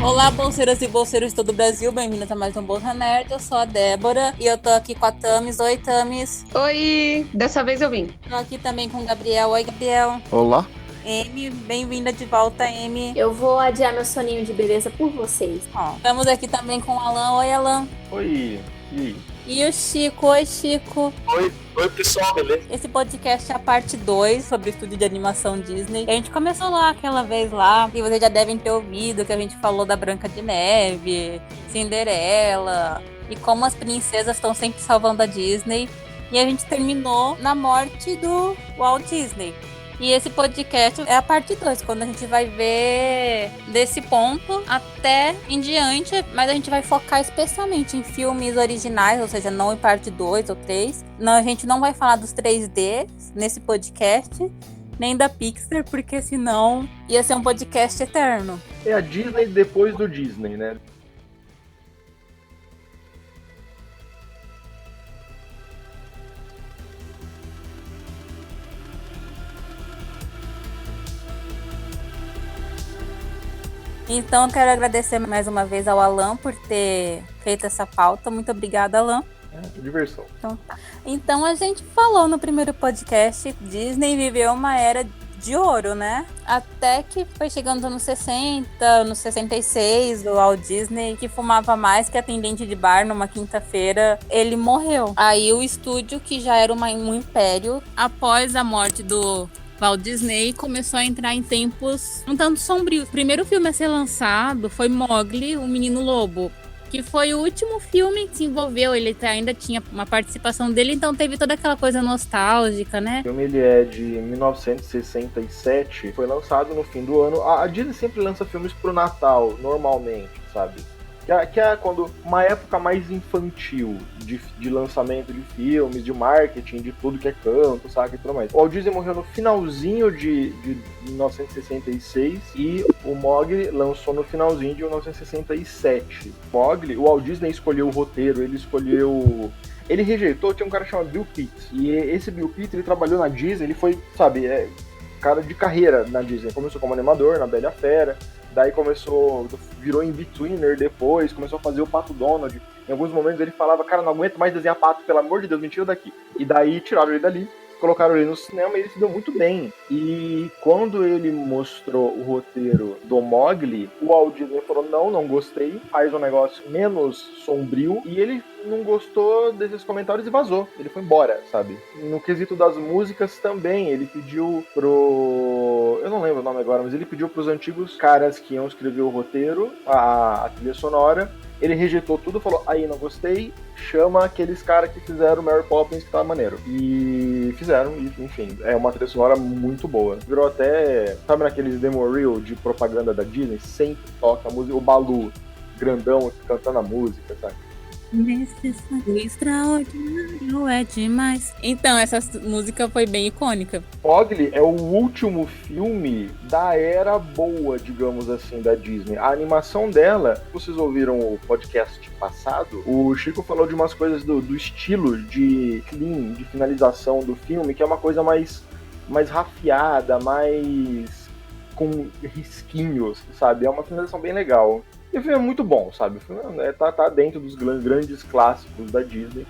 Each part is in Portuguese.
Olá, bolseiras e bolseiros de todo o Brasil, bem-vindos a mais um Bolsa Nerd. Eu sou a Débora e eu tô aqui com a Thames. Oi, Thames. Oi, dessa vez eu vim. Tô aqui também com o Gabriel. Oi, Gabriel. Olá. Amy, bem-vinda de volta, Amy. Eu vou adiar meu soninho de beleza por vocês. Estamos aqui também com o Alan. Oi, Alan. Oi. E aí? E o Chico. Oi, Chico. Oi, pessoal, beleza? Esse podcast é a parte 2 sobre o estúdio de animação Disney. A gente começou lá aquela vez lá, e vocês já devem ter ouvido que a gente falou da Branca de Neve, Cinderela, e como as princesas estão sempre salvando a Disney. E a gente terminou na morte do Walt Disney. E esse podcast é a parte 2, quando a gente vai ver desse ponto até em diante, mas a gente vai focar especialmente em filmes originais, ou seja, não em parte 2 ou 3. Não, a gente não vai falar dos 3D nesse podcast, nem da Pixar, porque senão ia ser um podcast eterno. É a Disney depois do Disney, né? Então, eu quero agradecer mais uma vez ao Alan por ter feito essa pauta. Muito obrigada, Alan. Diversão. Então, a gente falou no primeiro podcast, Disney viveu uma era de ouro, né? Até que foi chegando nos anos 60, nos 66, o Walt Disney, que fumava mais que atendente de bar numa quinta-feira, ele morreu. Aí o estúdio, que já era um império, após a morte do Walt Disney, começou a entrar em tempos um tanto sombrios. O primeiro filme a ser lançado foi Mowgli, o Menino Lobo, que foi o último filme que se envolveu. Ele ainda tinha uma participação dele, então teve toda aquela coisa nostálgica, né? O filme ele é de 1967, foi lançado no fim do ano. A Disney sempre lança filmes pro Natal, normalmente, sabe? Que é quando uma época mais infantil de lançamento de filmes, de marketing, de tudo que é canto, sabe, e tudo mais. O Walt Disney morreu no finalzinho de 1966 e o Mowgli lançou no finalzinho de 1967. Mowgli, o Walt Disney escolheu o roteiro, ele rejeitou, tinha um cara chamado Bill Pitt. E esse Bill Pitt, ele trabalhou na Disney, ele foi, sabe, cara de carreira na Disney. Começou como animador na Bela e a Fera. Daí virou in-betweener depois, começou a fazer o Pato Donald. Em alguns momentos ele falava, cara, não aguento mais desenhar pato, pelo amor de Deus, me tira daqui. E daí tiraram ele dali, colocaram ele no cinema e ele se deu muito bem. E quando ele mostrou o roteiro do Mowgli, o Walt Disney falou, não gostei, faz um negócio menos sombrio. E ele não gostou desses comentários e vazou. Ele foi embora, sabe? No quesito das músicas também, ele pediu eu não lembro o nome agora, mas ele pediu pros antigos caras que iam escrever o roteiro, a trilha sonora. Ele rejeitou tudo, falou, aí não gostei, chama aqueles caras que fizeram Mary Poppins, que tá maneiro. E fizeram, e enfim, é uma trilha sonora muito boa. Virou até, sabe naqueles demo reel de propaganda da Disney? Sempre toca a música, o Balu, grandão, cantando a música, sabe? Necessário, extraordinário, é demais. Então, essa música foi bem icônica. Mowgli é o último filme da era boa, digamos assim, da Disney. A animação dela, vocês ouviram o podcast passado, o Chico falou de umas coisas do estilo de clean, de finalização do filme, que é uma coisa mais rafiada, mais com risquinhos, sabe? É uma finalização bem legal. E o filme é muito bom, sabe? O filme tá dentro dos grandes clássicos da Disney.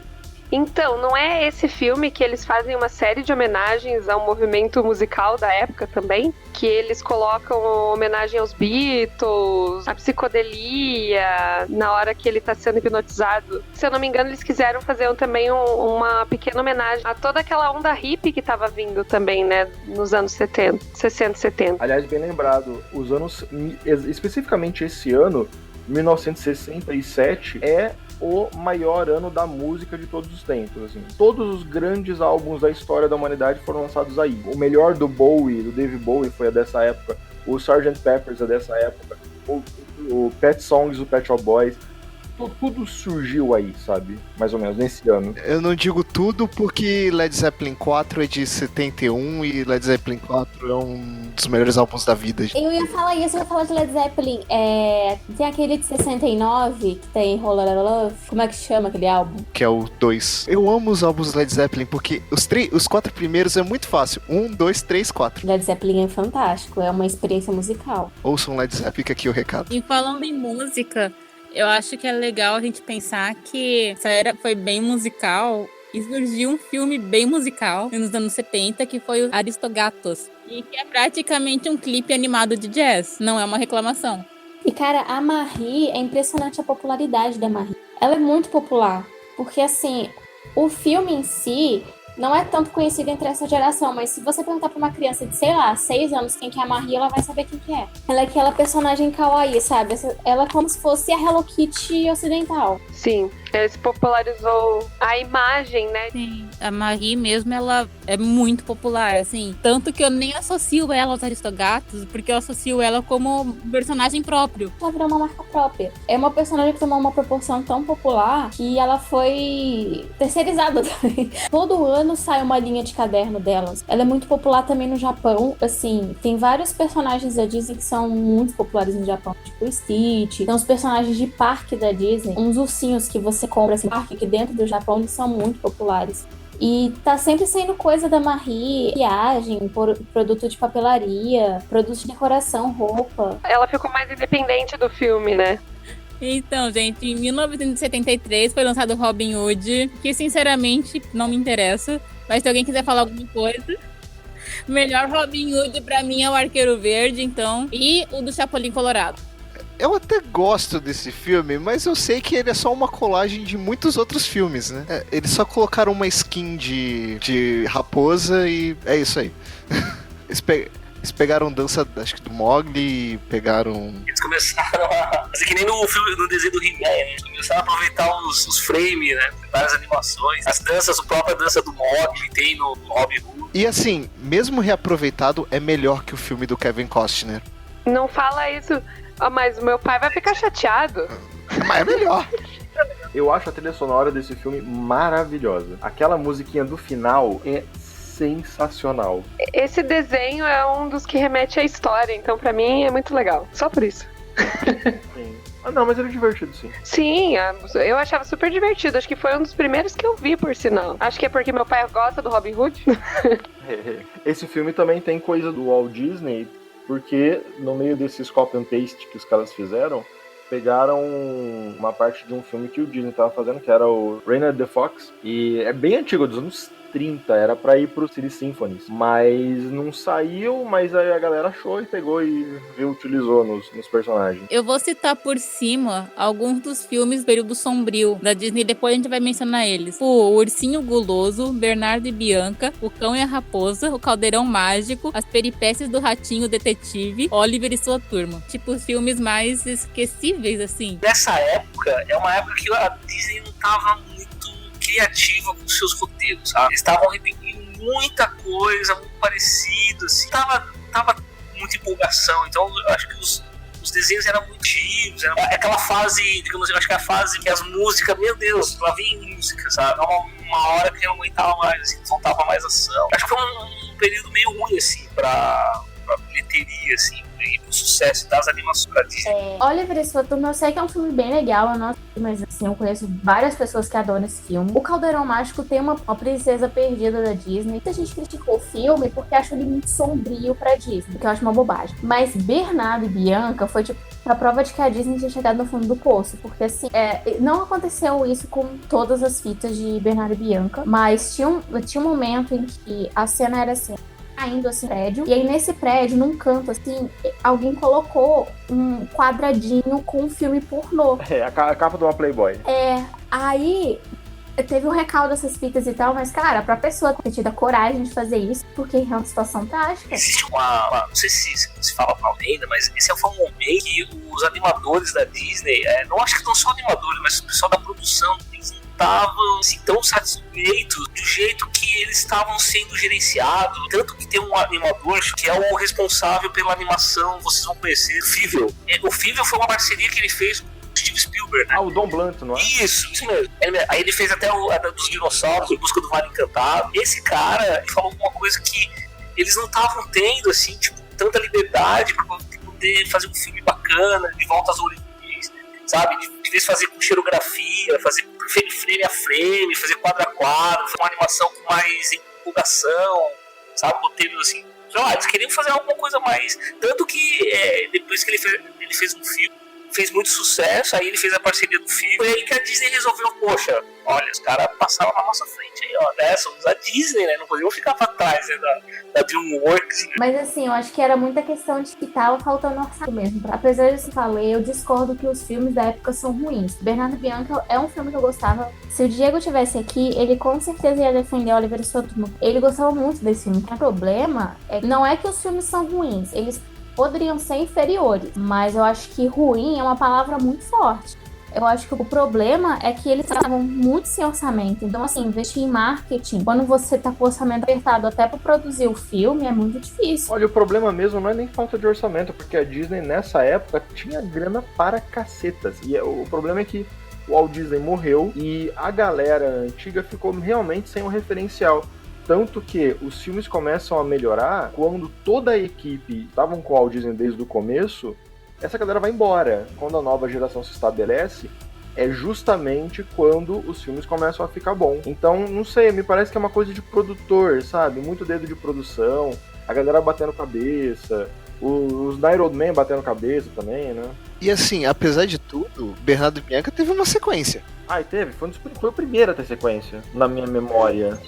Então, não é esse filme que eles fazem uma série de homenagens ao movimento musical da época também? Que eles colocam homenagem aos Beatles, a psicodelia, na hora que ele tá sendo hipnotizado. Se eu não me engano, eles quiseram fazer também uma pequena homenagem a toda aquela onda hippie que tava vindo também, né? Nos anos 60 e 70. Aliás, bem lembrado, os anos, especificamente esse ano, 1967, é o maior ano da música de todos os tempos, assim. Todos os grandes álbuns da história da humanidade foram lançados aí. O melhor do Bowie, do David Bowie, foi dessa época. O Sgt. Pepper's é dessa época. O Pet Songs, o Pet Shop Boys. tudo surgiu aí, sabe? Mais ou menos, nesse ano. Eu não digo tudo porque Led Zeppelin 4 é de 71 e Led Zeppelin 4 é um dos melhores álbuns da vida. Eu ia falar isso, eu ia falar de Led Zeppelin. Tem aquele de 69 que tem Roller Love. Como é que chama aquele álbum? Que é o 2. Eu amo os álbuns Led Zeppelin porque os 4 primeiros é muito fácil. 1, 2, 3, 4. Led Zeppelin é fantástico, é uma experiência musical. Ouçam Led Zeppelin, fica aqui o recado. E falando em música, eu acho que é legal a gente pensar que essa era foi bem musical e surgiu um filme bem musical nos anos 70 que foi o Aristogatos. E que é praticamente um clipe animado de jazz, não é uma reclamação. E cara, a Marie, é impressionante a popularidade da Marie. Ela é muito popular, porque assim, o filme em si não é tanto conhecido entre essa geração, mas se você perguntar pra uma criança de, sei lá, 6 anos quem que é a Marie, ela vai saber quem que é. Ela é aquela personagem kawaii, sabe? Ela é como se fosse a Hello Kitty ocidental. Sim, ele se popularizou a imagem, né? Sim, a Marie mesmo, ela é muito popular, assim. Tanto que eu nem associo ela aos Aristogatos, porque eu associo ela como personagem próprio. Ela virou uma marca própria. É uma personagem que tomou uma proporção tão popular que ela foi terceirizada também. Todo ano sai uma linha de caderno delas. Ela é muito popular também no Japão. Assim, tem vários personagens da Disney que são muito populares no Japão. Tipo o Stitch. Tem os personagens de parque da Disney. Uns ursinhos que você compra assim, parque, que dentro do Japão eles são muito populares. E tá sempre saindo coisa da Marie, viagem, produto de papelaria, produto de decoração, roupa. Ela ficou mais independente do filme, né? Então, gente, em 1973 foi lançado Robin Hood, que sinceramente não me interessa, mas se alguém quiser falar alguma coisa... Melhor Robin Hood pra mim é o Arqueiro Verde, então, e o do Chapolin Colorado. Eu até gosto desse filme, mas eu sei que ele é só uma colagem de muitos outros filmes, né? Eles só colocaram uma skin de raposa e é isso aí. Eles pegaram dança, acho que do Mowgli, pegaram... Eles começaram a fazer que nem no filme, no desenho do He-Man, né? Eles começaram a aproveitar os frames, né? Várias animações. As danças, a própria dança do Mowgli tem no Robin Hood. E assim, mesmo reaproveitado, é melhor que o filme do Kevin Costner. Não fala isso, mas o meu pai vai ficar chateado. Mas é melhor. Eu acho a trilha sonora desse filme maravilhosa. Aquela musiquinha do final é sensacional. Esse desenho é um dos que remete à história, então pra mim é muito legal. Só por isso. Sim. Ah, não, mas ele é divertido, sim. Sim, eu achava super divertido. Acho que foi um dos primeiros que eu vi, por sinal. Acho que é porque meu pai gosta do Robin Hood. Esse filme também tem coisa do Walt Disney, porque no meio desses copy and paste que os caras fizeram, pegaram uma parte de um filme que o Disney tava fazendo, que era o Reynard the Fox, e é bem antigo, dos anos 30, era pra ir pro City Symphonies, mas não saiu, mas aí a galera achou e pegou e reutilizou nos personagens. Eu vou citar por cima alguns dos filmes do período sombrio da Disney, depois a gente vai mencionar eles. O Ursinho Guloso, Bernardo e Bianca, O Cão e a Raposa, O Caldeirão Mágico, As Peripécias do Ratinho Detetive, Oliver e Sua Turma. Tipo, filmes mais esquecíveis, assim. Nessa época, é uma época que a Disney não tava muito criativa com seus roteiros, sabe? Eles estavam repetindo muita coisa, muito parecido, assim. Tava muita empolgação, então eu acho que os desenhos eram muito antigos, era aquela fase, digamos, eu acho que é a fase que as músicas, meu Deus, lá vem música, sabe? Uma hora que eu não aguentava mais, assim, faltava mais ação. Acho que foi um período meio ruim, assim, pra bilheteria, assim, e pro sucesso das animações da Disney. Oliver e Sua Turma, eu sei que é um filme bem legal, eu não assisti, mas assim, eu conheço várias pessoas que adoram esse filme. O Caldeirão Mágico tem uma princesa perdida da Disney. Muita gente criticou o filme porque achou ele muito sombrio pra Disney, que eu acho uma bobagem. Mas Bernardo e Bianca foi tipo a prova de que a Disney tinha chegado no fundo do poço, porque assim, não aconteceu isso com todas as fitas de Bernardo e Bianca, mas tinha um momento em que a cena era assim, caindo assim, prédio, e aí nesse prédio, num canto assim, alguém colocou um quadradinho com um filme pornô. É, a capa de uma Playboy. Aí teve um recaldo dessas fitas e tal, mas cara, pra pessoa ter tido a coragem de fazer isso, porque é uma situação trágica. Existe uma não sei se fala uma lenda, mas esse foi um momento que os animadores da Disney, não acho que não só animadores, mas o pessoal da produção, eles não estavam assim, tão satisfeitos do jeito que eles estavam sendo gerenciados. Tanto que tem um animador que é o responsável pela animação, vocês vão conhecer, o Fievel. O Fievel foi uma parceria que ele fez com o Steve Spielberg. Spielberg, né? Ah, o Don Bluth, não é? Isso mesmo. Aí ele fez até a dos dinossauros, Em Busca do Vale Encantado. Esse cara falou alguma coisa que eles não estavam tendo, assim, tipo, tanta liberdade pra poder fazer um filme bacana, de volta às origens, sabe? De vez fazer com xerografia, fazer frame a frame, fazer quadro a quadro, fazer uma animação com mais empolgação, sabe? Roteiros assim. Eles queriam fazer alguma coisa mais. Tanto que depois que ele fez um filme, fez muito sucesso, aí ele fez a parceria do filme. Foi aí que a Disney resolveu, poxa, olha, os caras passavam na nossa frente aí, ó, né? Somos a Disney, né? Não podiam ficar pra trás, né, da DreamWorks. Né? Mas assim, eu acho que era muita questão de que tava faltando orçamento mesmo. Apesar disso que eu falei, eu discordo que os filmes da época são ruins. Bernardo Bianca é um filme que eu gostava. Se o Diego tivesse aqui, ele com certeza ia defender Oliver Stone. Ele gostava muito desse filme. O problema não é que os filmes são ruins, eles poderiam ser inferiores, mas eu acho que ruim é uma palavra muito forte. Eu acho que o problema é que eles estavam muito sem orçamento. Então, assim, investir em marketing, quando você tá com o orçamento apertado até pra produzir o filme, é muito difícil. Olha, o problema mesmo não é nem falta de orçamento, porque a Disney nessa época tinha grana para cacetas. E o problema é que o Walt Disney morreu e a galera antiga ficou realmente sem um referencial. Tanto que os filmes começam a melhorar quando toda a equipe estavam com o Walt Disney desde o começo. Essa galera vai embora. Quando a nova geração se estabelece, é justamente quando os filmes começam a ficar bons. Então, não sei, me parece que é uma coisa de produtor, sabe? Muito dedo de produção, a galera batendo cabeça, os Nine Old Men batendo cabeça também, né? E assim, apesar de tudo, Bernardo Bianca teve uma sequência. Ah, e teve? Foi o primeiro a ter sequência, na minha memória.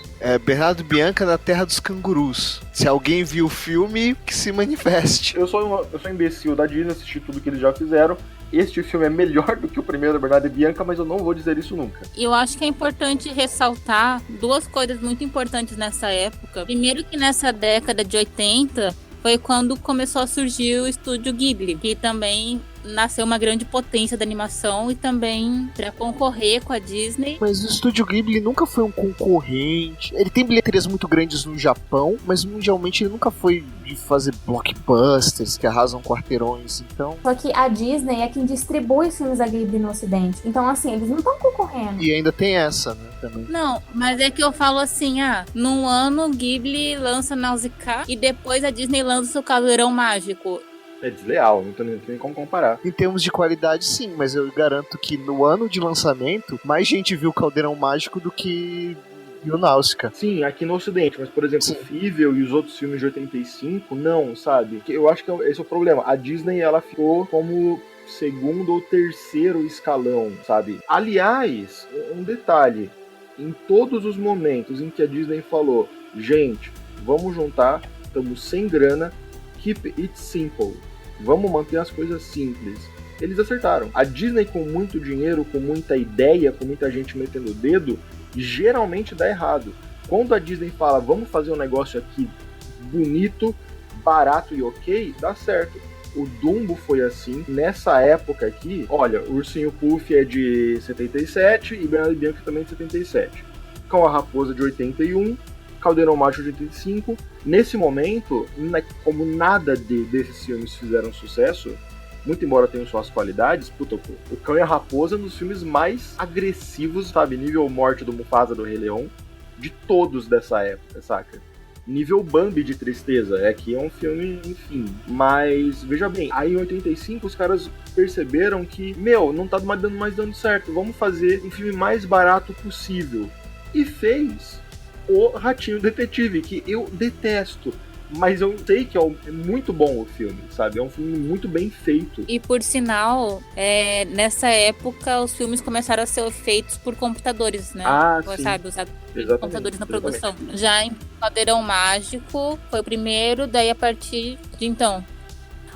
Bernardo Bianca na Terra dos Cangurus. Se alguém viu o filme, que se manifeste. Eu sou um imbecil da Disney, assisti tudo que eles já fizeram. Este filme é melhor do que o primeiro, Bernardo Bianca, mas eu não vou dizer isso nunca. E eu acho que é importante ressaltar duas coisas muito importantes nessa época. Primeiro que nessa década de 80 foi quando começou a surgir o estúdio Ghibli, que também nasceu uma grande potência da animação e também para concorrer com a Disney. Mas o estúdio Ghibli nunca foi um concorrente. Ele tem bilheterias muito grandes no Japão, mas mundialmente ele nunca foi de fazer blockbusters que arrasam quarteirões, então... Só que a Disney é quem distribui os filmes da Ghibli no Ocidente. Então, assim, eles não estão concorrendo. E ainda tem essa, né, também. Não, mas é que eu falo assim, num ano Ghibli lança Nausicaa e depois a Disney lança o Caldeirão Mágico. É desleal, não tem nem como comparar. Em termos de qualidade, sim, mas eu garanto que no ano de lançamento, mais gente viu o Caldeirão Mágico do que viu Nausicaa. Sim, aqui no Ocidente, mas, por exemplo, o Fível e os outros filmes de 85, não, sabe? Eu acho que esse é o problema. A Disney, ela ficou como segundo ou terceiro escalão, sabe? Aliás, um detalhe, em todos os momentos em que a Disney falou, gente, vamos juntar, estamos sem grana, keep it simple. Vamos manter as coisas simples. Eles acertaram. A Disney com muito dinheiro, com muita ideia, com muita gente metendo o dedo, geralmente dá errado. Quando a Disney fala, vamos fazer um negócio aqui bonito, barato e ok, dá certo. O Dumbo foi assim. Nessa época aqui, olha, o Ursinho Puff é de 77 e Bernardo Bianca também de 77. Com a Raposa de 81, Caldeirão Mágico de 85. Nesse momento, como nada desses filmes fizeram sucesso, muito embora tenham suas qualidades, puta, o Cão e a Raposa é um dos filmes mais agressivos, sabe? Nível Morte do Mufasa do Rei Leão, de todos dessa época, saca? Nível Bambi de tristeza, que é um filme, enfim. Mas, veja bem, aí em 85 os caras perceberam que, não tá mais dando certo, vamos fazer um filme mais barato possível. E fez O Ratinho Detetive, que eu detesto, mas eu sei que é muito bom o filme, sabe? É um filme muito bem feito. E por sinal, nessa época os filmes começaram a ser feitos por computadores, né? Sim. Sabe, usados por computadores na produção. Já em Caldeirão Mágico foi o primeiro, daí a partir de então.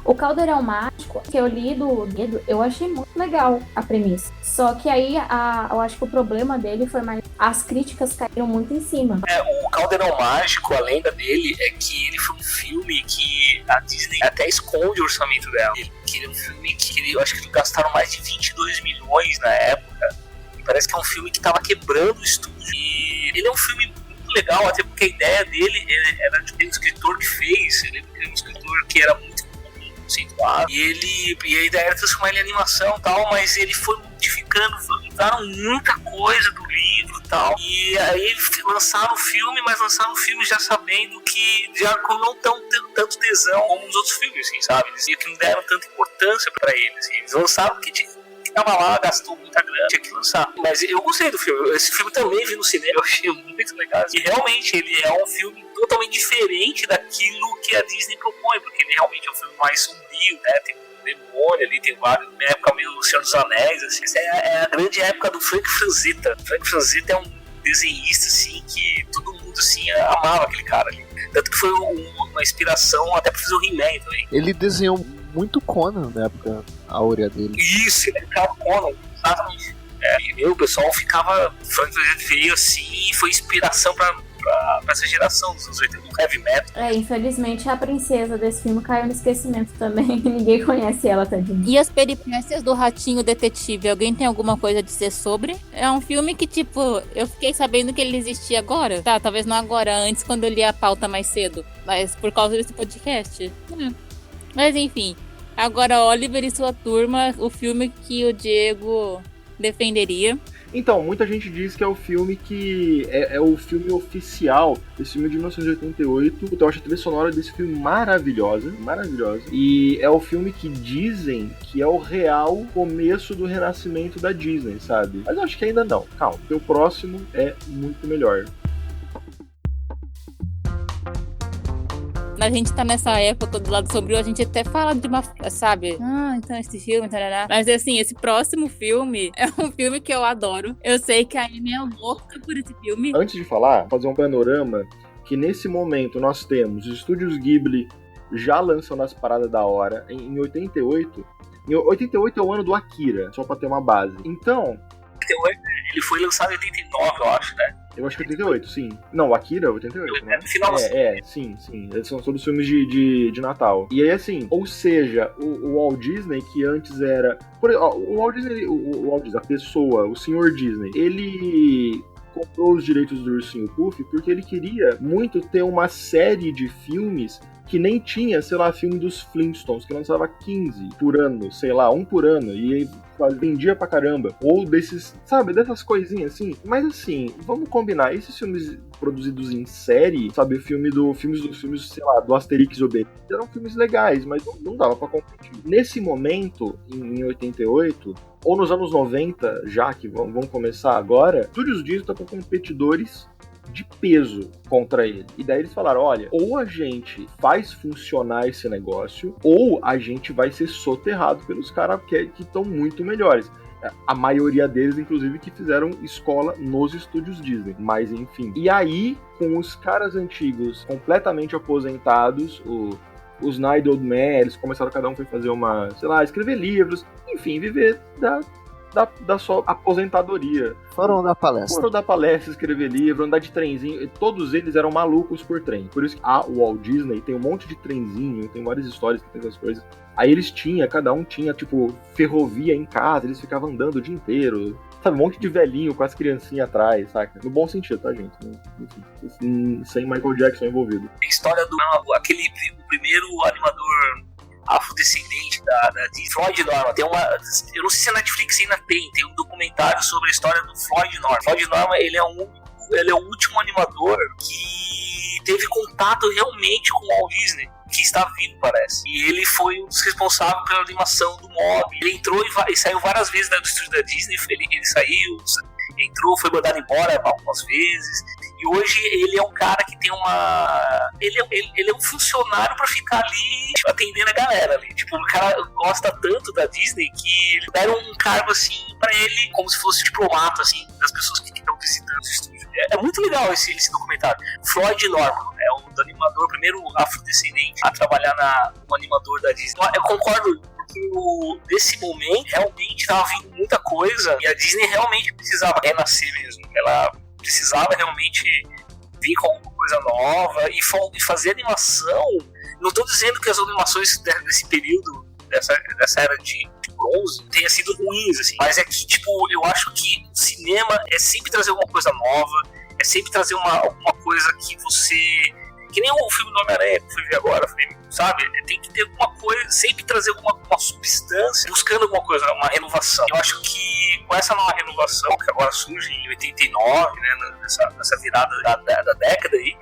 O Caldeirão Mágico, que eu li do Dedo, eu achei muito legal a premissa. Só que aí, eu acho que o problema dele foi mais... As críticas caíram muito em cima. O Caldeirão Mágico, a lenda dele é que ele foi um filme que a Disney até esconde o orçamento dela. Que ele é um filme que eu acho que eles gastaram mais de 22 milhões na época. E parece que é um filme que tava quebrando o estúdio. E ele é um filme muito legal, até porque a ideia dele era de um escritor que fez. Ele é um escritor que era muito conceituado. E a ideia era transformar ele em animação e tal, mas ele foi muito difícil. brincando, usaram muita coisa do livro e tal. E aí lançaram o filme, mas lançaram o filme já sabendo que já não tão tanto tesão como os outros filmes, assim, sabe? Eles que não deram tanta importância pra eles. Assim. Eles lançaram porque tava lá, gastou muita grana, tinha que lançar. Mas eu gostei do filme. Esse filme também vi no cinema, eu achei muito legal. E realmente ele é um filme totalmente diferente daquilo que a Disney propõe, porque ele realmente é um filme mais sombrio, né? Tem um demônio ali, tem vários, na época meio do Senhor dos Anéis, assim. Essa é a grande época do Frank Frazetta. Frank Frazetta é um desenhista, assim, que todo mundo, assim, amava aquele cara ali. Tanto que foi uma inspiração até pra fazer o He-Man também. Ele desenhou muito Conan na época áurea dele. Isso, ele ficava Conan, exatamente. E o pessoal ficava. Frank Frazetta veio assim e foi inspiração pra essa geração dos anos 80 do heavy metal. Infelizmente a princesa desse filme caiu no esquecimento também. Ninguém conhece ela, tadinha. E as peripécias do Ratinho Detetive, alguém tem alguma coisa a dizer sobre? É um filme que, tipo, eu fiquei sabendo que ele existia agora. Tá, talvez não agora, antes, quando eu li a pauta mais cedo. Mas por causa desse podcast. Mas enfim, agora Oliver e sua turma, o filme que o Diego defenderia. Então, muita gente diz que é o filme que é o filme oficial desse filme de 1988. Eu acho a trilha sonora desse filme maravilhosa. E é o filme que dizem que é o real começo do renascimento da Disney, sabe? Mas eu acho que ainda não. Calma, porque o próximo é muito melhor. A gente tá nessa época do lado sombrio, a gente até fala de uma, sabe? Então esse filme, tarará. Mas assim, esse próximo filme é um filme que eu adoro. Eu sei que a Amy é louca por esse filme. Antes de falar, fazer um panorama, que nesse momento nós temos os estúdios Ghibli já lançando as paradas da hora. Em 88 é o ano do Akira, só pra ter uma base. Então... Ele foi lançado em 89, eu acho, né? Eu acho que é 88, sim. Não, o Akira é 88, né? Final sim. Eles são todos filmes de Natal. E aí, assim, ou seja, o Walt Disney, que antes era... O Walt Disney, a pessoa, o Sr. Disney, ele comprou os direitos do Ursinho Puff porque ele queria muito ter uma série de filmes que nem tinha, sei lá, filme dos Flintstones, que lançava 15 por ano, sei lá, um por ano, e aí vendia pra caramba. Ou desses, sabe, dessas coisinhas assim. Mas assim, vamos combinar, esses filmes produzidos em série, sabe, filmes, sei lá, do Asterix e Obelix, eram filmes legais, mas não dava pra competir. Nesse momento, em 88, ou nos anos 90, já que vamos começar agora, Estúdios Disney tá com competidores de peso contra ele. E daí eles falaram, olha, ou a gente faz funcionar esse negócio, ou a gente vai ser soterrado pelos caras que estão muito melhores. A maioria deles, inclusive, que fizeram escola nos estúdios Disney. Mas, enfim. E aí, com os caras antigos completamente aposentados, os Nine Old Men, eles começaram, cada um foi fazer uma, sei lá, escrever livros, enfim, viver da sua aposentadoria. Foram dar palestra, escrever livro, andar de trenzinho. Todos eles eram malucos por trem. Por isso que a Walt Disney tem um monte de trenzinho, tem várias histórias que tem essas coisas. Aí cada um tinha, tipo, ferrovia em casa, eles ficavam andando o dia inteiro. Sabe, um monte de velhinho com as criancinhas atrás, saca? No bom sentido, tá, gente? Enfim, sem Michael Jackson envolvido. A história do o primeiro animador afrodescendente da Disney, Floyd Norman. Tem eu não sei se a Netflix ainda tem um documentário sobre a história do Floyd Norman. Floyd Norman, ele é o último animador que teve contato realmente com o Walt Disney, que está vivo, parece. E ele foi um dos responsáveis pela animação do Mob. Ele entrou e saiu várias vezes do estúdio da Disney. Ele saiu, entrou, foi mandado embora algumas vezes. E hoje ele é um cara que tem uma... Ele é um funcionário pra ficar ali, tipo, atendendo a galera ali. Tipo, o cara gosta tanto da Disney que ele deram um cargo, assim, pra ele, como se fosse diplomata, assim, das pessoas que estão visitando o estúdio. É muito legal esse documentário. Floyd Norman é um animador, primeiro afrodescendente a trabalhar como animador da Disney. Eu concordo, porque nesse momento realmente estava vindo muita coisa e a Disney realmente precisava renascer mesmo. Ela precisava realmente vir com alguma coisa nova e fazer animação. Não estou dizendo que as animações desse período, dessa era de bronze, tenha sido ruins, assim, mas é que, tipo, eu acho que o cinema é sempre trazer alguma coisa nova, é sempre trazer alguma coisa que você... Que nem o filme do Homem-Aranha que eu fui ver agora, sabe? Tem que ter alguma coisa, sempre trazer uma substância, buscando alguma coisa, uma renovação. Eu acho que com essa nova renovação que agora surge em 89, né, nessa virada da década aí,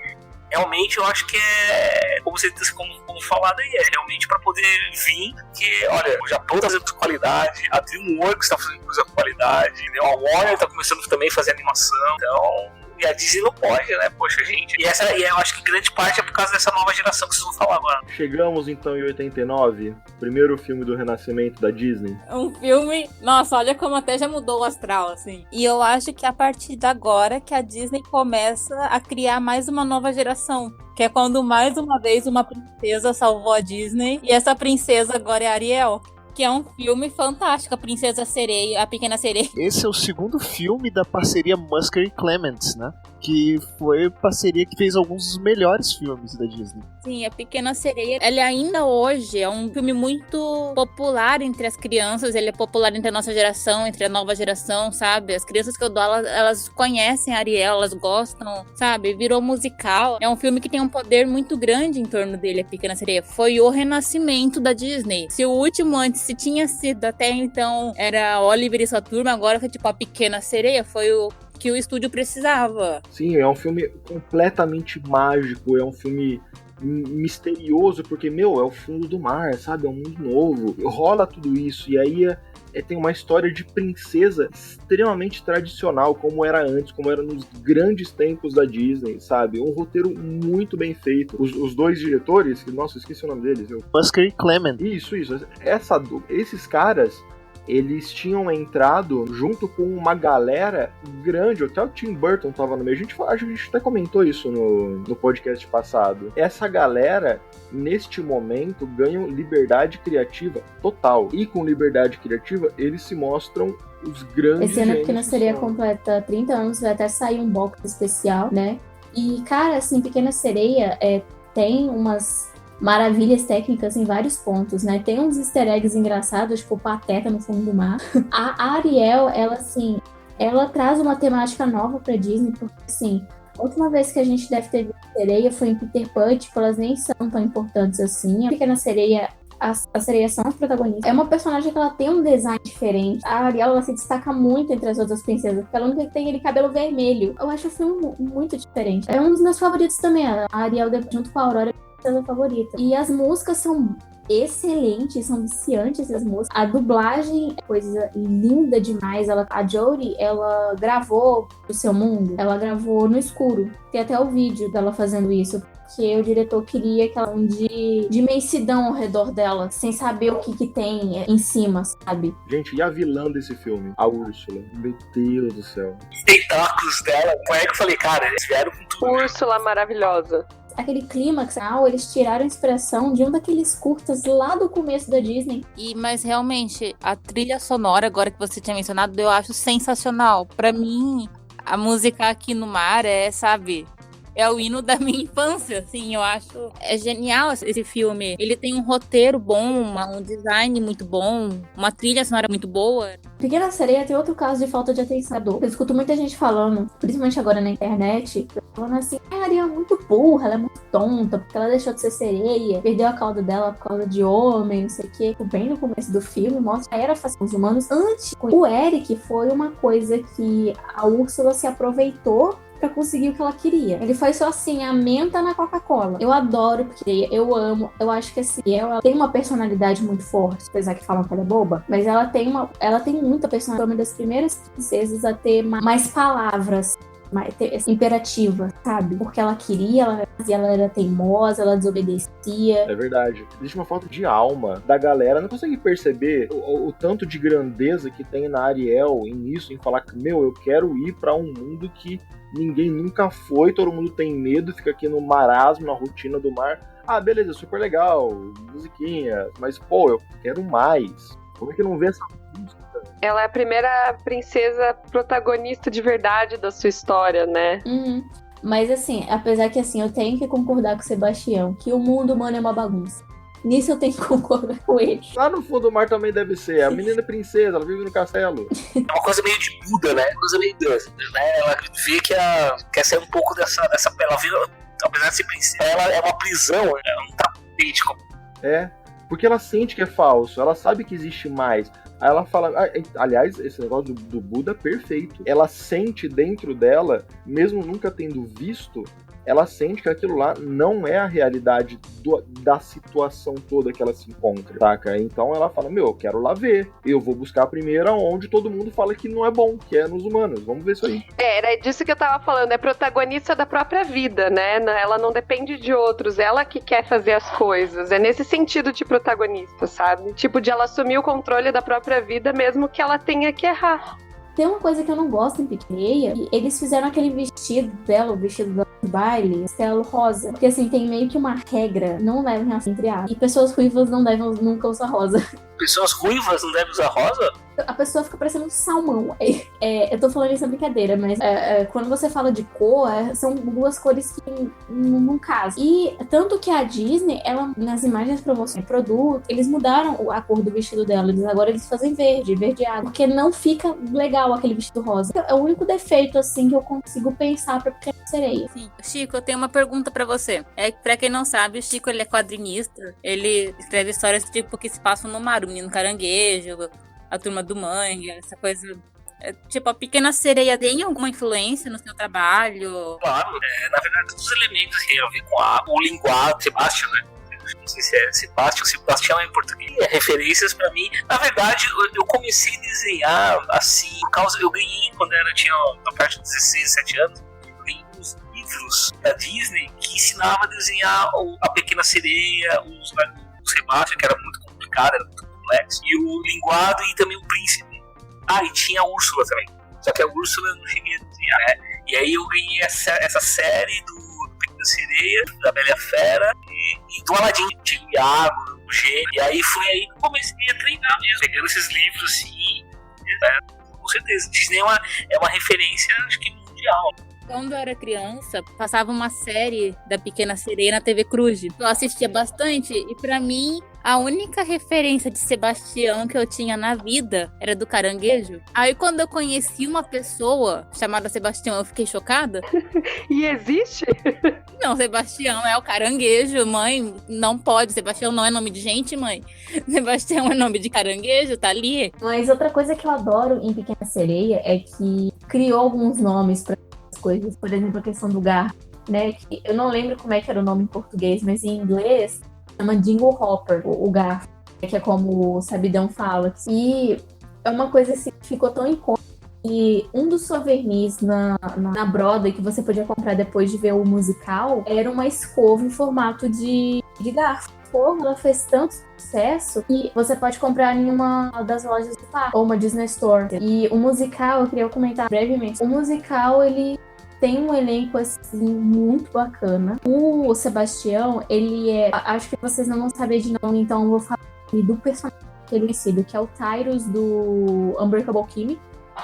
realmente eu acho que é, como falado aí, é realmente para poder vir, que, olha, o Japão tá fazendo com qualidade, a DreamWorks tá fazendo coisa com qualidade, entendeu? A Warner tá começando também a fazer animação, então... E a Disney não pode, né? Poxa, gente. E eu acho que grande parte é por causa dessa nova geração que vocês vão falar agora. Chegamos então em 89, primeiro filme do renascimento da Disney. Um filme... Nossa, olha como até já mudou o astral, assim. E eu acho que a partir de agora que a Disney começa a criar mais uma nova geração. Que é quando mais uma vez uma princesa salvou a Disney. E essa princesa agora é a Ariel. Que é um filme fantástico, a Princesa Sereia, a Pequena Sereia. Esse é o segundo filme da parceria Musker e Clements, né? Que foi parceria que fez alguns dos melhores filmes da Disney. Sim, a Pequena Sereia, ele ainda hoje é um filme muito popular entre as crianças, ele é popular entre a nossa geração, entre a nova geração, sabe? As crianças que eu dou, elas conhecem a Ariel, elas gostam, sabe? Virou musical. É um filme que tem um poder muito grande em torno dele, a Pequena Sereia. Foi o renascimento da Disney. Se o último antes se tinha sido até então era Oliver e sua turma, agora foi tipo a Pequena Sereia, foi o que o estúdio precisava. Sim, é um filme completamente mágico, é um filme misterioso, porque, é o fundo do mar, sabe? É um mundo novo, rola tudo isso, e aí tem uma história de princesa extremamente tradicional, como era antes, como era nos grandes tempos da Disney, sabe? Um roteiro muito bem feito. Os dois diretores, nossa, esqueci o nome deles, viu? Musker e Clement. Isso. Esses caras, eles tinham entrado junto com uma galera grande, até o Tim Burton tava no meio. A gente até comentou isso no podcast passado. Essa galera, neste momento, ganham liberdade criativa total. E com liberdade criativa, eles se mostram os grandes. Esse ano, Pequena Sereia completa 30 anos, vai até sair um box especial, né? E, cara, assim, Pequena Sereia tem umas maravilhas técnicas em vários pontos, né? Tem uns easter eggs engraçados, tipo o Pateta no fundo do mar. A Ariel, ela traz uma temática nova pra Disney, porque, assim, a última vez que a gente deve ter visto Sereia foi em Peter Pan, tipo, elas nem são tão importantes assim. A Pequena Sereia, as sereias são as protagonistas. É uma personagem que ela tem um design diferente. A Ariel, ela se destaca muito entre as outras princesas, porque ela não tem aquele cabelo vermelho. Eu acho o filme muito diferente. É um dos meus favoritos também. A Ariel, junto com a Aurora, é favorita. E as músicas são excelentes, são viciantes as músicas. A dublagem é coisa linda demais. A Jodie, ela gravou O Seu Mundo, ela gravou no escuro. Tem até o vídeo dela fazendo isso, porque o diretor queria que ela de imensidão ao redor dela, sem saber o que tem em cima, sabe? Gente, e a vilã desse filme? A Úrsula. Meu Deus do céu. Os tentáculos dela, foi aí que eu falei, cara, eles vieram com tudo. Úrsula maravilhosa. Aquele clímax, eles tiraram a inspiração de um daqueles curtas lá do começo da Disney. Mas realmente, a trilha sonora, agora que você tinha mencionado, eu acho sensacional. Pra mim, a música Aqui no Mar sabe, é o hino da minha infância, assim, eu acho. É genial esse filme. Ele tem um roteiro bom, um design muito bom, uma trilha sonora muito boa. Pequena Sereia tem outro caso de falta de atenção. Eu escuto muita gente falando, principalmente agora na internet, falando assim, a Ariel é muito burra, ela é muito tonta, porque ela deixou de ser sereia, perdeu a cauda dela por causa de homem, não sei o quê. Bem no começo do filme, mostra que era fácil com os humanos. Antes, o Eric foi uma coisa que a Úrsula se aproveitou pra conseguir o que ela queria. Ele foi só assim, a menta na Coca-Cola. Eu adoro, porque eu amo. Eu acho que assim, ela tem uma personalidade muito forte, apesar que falam que ela é boba, mas ela tem muita personalidade. Uma das primeiras princesas a ter mais palavras, mais imperativa, sabe? Porque ela queria, ela era teimosa, ela desobedecia. É verdade. Existe uma falta de alma da galera. Não consegue perceber o tanto de grandeza que tem na Ariel em falar que, eu quero ir pra um mundo que ninguém nunca foi, todo mundo tem medo, fica aqui no marasmo, na rotina do mar. Ah, beleza, super legal, musiquinha, mas, eu quero mais. Como é que não vê essa música? Ela é a primeira princesa protagonista de verdade da sua história, né? Uhum. Mas assim, apesar que assim, eu tenho que concordar com o Sebastião, que o mundo humano é uma bagunça. Nisso eu tenho que concordar com ele. Lá no fundo do mar também deve ser. A menina é princesa, ela vive no castelo. É uma coisa meio de Buda, né? Uma coisa meio Deus, né? Ela vê que quer sair um pouco dessa ela vê, apesar de ser princesa, ela é uma prisão, ela não tá tapete. Porque ela sente que é falso, ela sabe que existe mais. Aí ela fala, aliás, esse negócio do Buda é perfeito. Ela sente dentro dela, mesmo nunca tendo visto, ela sente que aquilo lá não é a realidade da situação toda que ela se encontra, saca? Então ela fala, eu quero lá ver. Eu vou buscar a primeira onde todo mundo fala que não é bom, que é nos humanos. Vamos ver isso aí. Era disso que eu tava falando, é protagonista da própria vida, né? Ela não depende de outros, ela que quer fazer as coisas. É nesse sentido de protagonista, sabe? Tipo, de ela assumir o controle da própria vida, mesmo que ela tenha que errar. Tem uma coisa que eu não gosto em Pequeneia, eles fizeram aquele vestido dela, o vestido do baile, estelo rosa. Porque assim, tem meio que uma regra, não leva em relação entre aspas. E pessoas ruivas não devem nunca usar rosa. Pessoas ruivas não devem usar rosa? A pessoa fica parecendo um salmão. Eu tô falando isso na brincadeira, mas quando você fala de cor, são duas cores que não casam. E tanto que a Disney, ela, nas imagens promocionais de produto, eles mudaram a cor do vestido dela. Agora eles fazem verde água. Porque não fica legal aquele vestido rosa. É o único defeito, assim, que eu consigo pensar pra Pequena Sereia. Sim. Chico, eu tenho uma pergunta pra você. Pra quem não sabe, o Chico, ele é quadrinista. Ele escreve histórias tipo que se passam no mar, o Menino Caranguejo, a Turma do Mangue, essa coisa. Tipo, a Pequena Sereia tem alguma influência no seu trabalho? Claro, na verdade, todos os elementos que tem a ver com o linguado, Sebastião, né? Não sei se é Sebastião em português. Referências pra mim. Na verdade, eu comecei a desenhar assim, por causa. Eu ganhei quando tinha a parte de 16, 17 anos. Eu ganhei uns livros da Disney que ensinava a desenhar a Pequena Sereia, o Sebastião, que era muito complicado, era muito complexo, e o linguado e também o príncipe. E tinha a Úrsula também. Só que a Úrsula eu não cheguei a desenhar, né? E aí eu ganhei essa série do Pequena Sereia, da Bela e a Fera e do Aladdin. Tinha o Iago, o Gênio. E aí foi aí que eu comecei a treinar mesmo, pegando esses livros assim. Né? Com certeza. Disney é uma referência, acho que mundial. Quando eu era criança, passava uma série da Pequena Sereia na TV Cruz. Eu assistia bastante e pra mim a única referência de Sebastião que eu tinha na vida era do caranguejo. Aí quando eu conheci uma pessoa chamada Sebastião, eu fiquei chocada. E existe? Não, Sebastião é o caranguejo, mãe. Não pode. Sebastião não é nome de gente, mãe. Sebastião é nome de caranguejo, tá ali. Mas outra coisa que eu adoro em Pequena Sereia é que criou alguns nomes para coisas, por exemplo, a questão do garfo, né? Que eu não lembro como é que era o nome em português, mas em inglês chama Dingle Hopper, o garfo, que é como o Sabidão fala. E é uma coisa assim que ficou tão icônica. E um dos souvenirs na Broadway que você podia comprar depois de ver o musical era uma escova em formato de garfo. Ela fez tanto sucesso que você pode comprar em uma das lojas do parque, ou uma Disney Store. E o musical, eu queria comentar brevemente, o musical, ele tem um elenco, assim, muito bacana. O Sebastião, ele é... Acho que vocês não vão saber de nome, então eu vou falar do personagem que ele é conhecido, que é o Tyrus do Unbreakable Kimmy.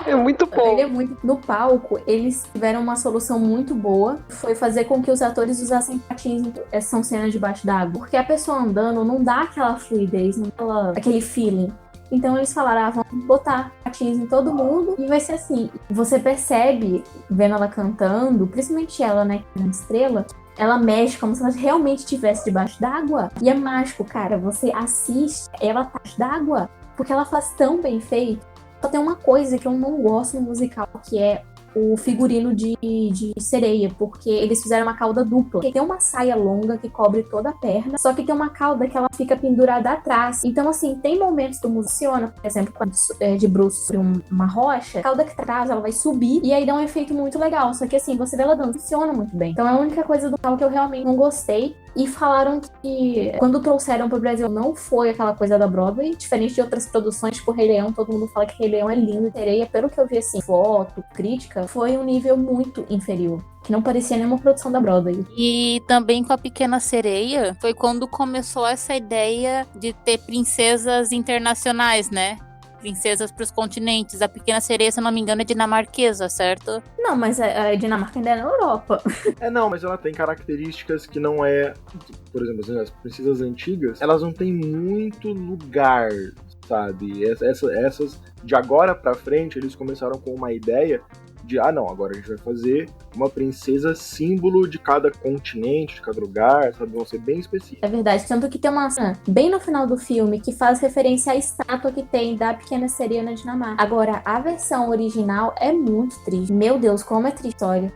É muito bom. Ele é muito... No palco, eles tiveram uma solução muito boa. Foi fazer com que os atores usassem patins. São cenas debaixo d'água. Porque a pessoa andando não dá aquela fluidez, não dá aquele feeling. Então eles falaram, vamos botar patins em todo mundo e vai ser assim. Você percebe, vendo ela cantando, principalmente ela, né, que é uma estrela, ela mexe como se ela realmente estivesse debaixo d'água. E é mágico, cara. Você assiste ela debaixo d'água, porque ela faz tão bem feito. Só tem uma coisa que eu não gosto no musical, que é o figurino de sereia, porque eles fizeram uma cauda dupla. Tem uma saia longa que cobre toda a perna, só que tem uma cauda que ela fica pendurada atrás. Então, assim, tem momentos do funciona, por exemplo, quando de bruços sobre uma rocha, a cauda que tá atrás, ela vai subir, e aí dá um efeito muito legal. Só que, assim, você vê ela dando, funciona muito bem. Então, é a única coisa do musical que eu realmente não gostei. E falaram que quando trouxeram pro Brasil não foi aquela coisa da Broadway, diferente de outras produções, tipo Rei Leão, todo mundo fala que Rei Leão é lindo. Sereia, pelo que eu vi, assim, foto, crítica, foi um nível muito inferior, que não parecia nenhuma produção da Broadway. E também com a Pequena Sereia, foi quando começou essa ideia de ter princesas internacionais, né? Princesas pros continentes. A Pequena Sereia, se eu não me engano, é dinamarquesa, certo? Não, mas a Dinamarca ainda é na Europa. Não, mas ela tem características que não é... Por exemplo, as princesas antigas, elas não têm muito lugar, sabe? Essas de agora pra frente, eles começaram com uma ideia de, não, agora a gente vai fazer uma princesa símbolo de cada continente, de cada lugar, sabe? Vão ser bem específicos. É verdade, tanto que tem uma cena bem no final do filme que faz referência à estátua que tem da Pequena Sereia na Dinamarca. Agora, a versão original é muito triste. Meu Deus, como é triste a história.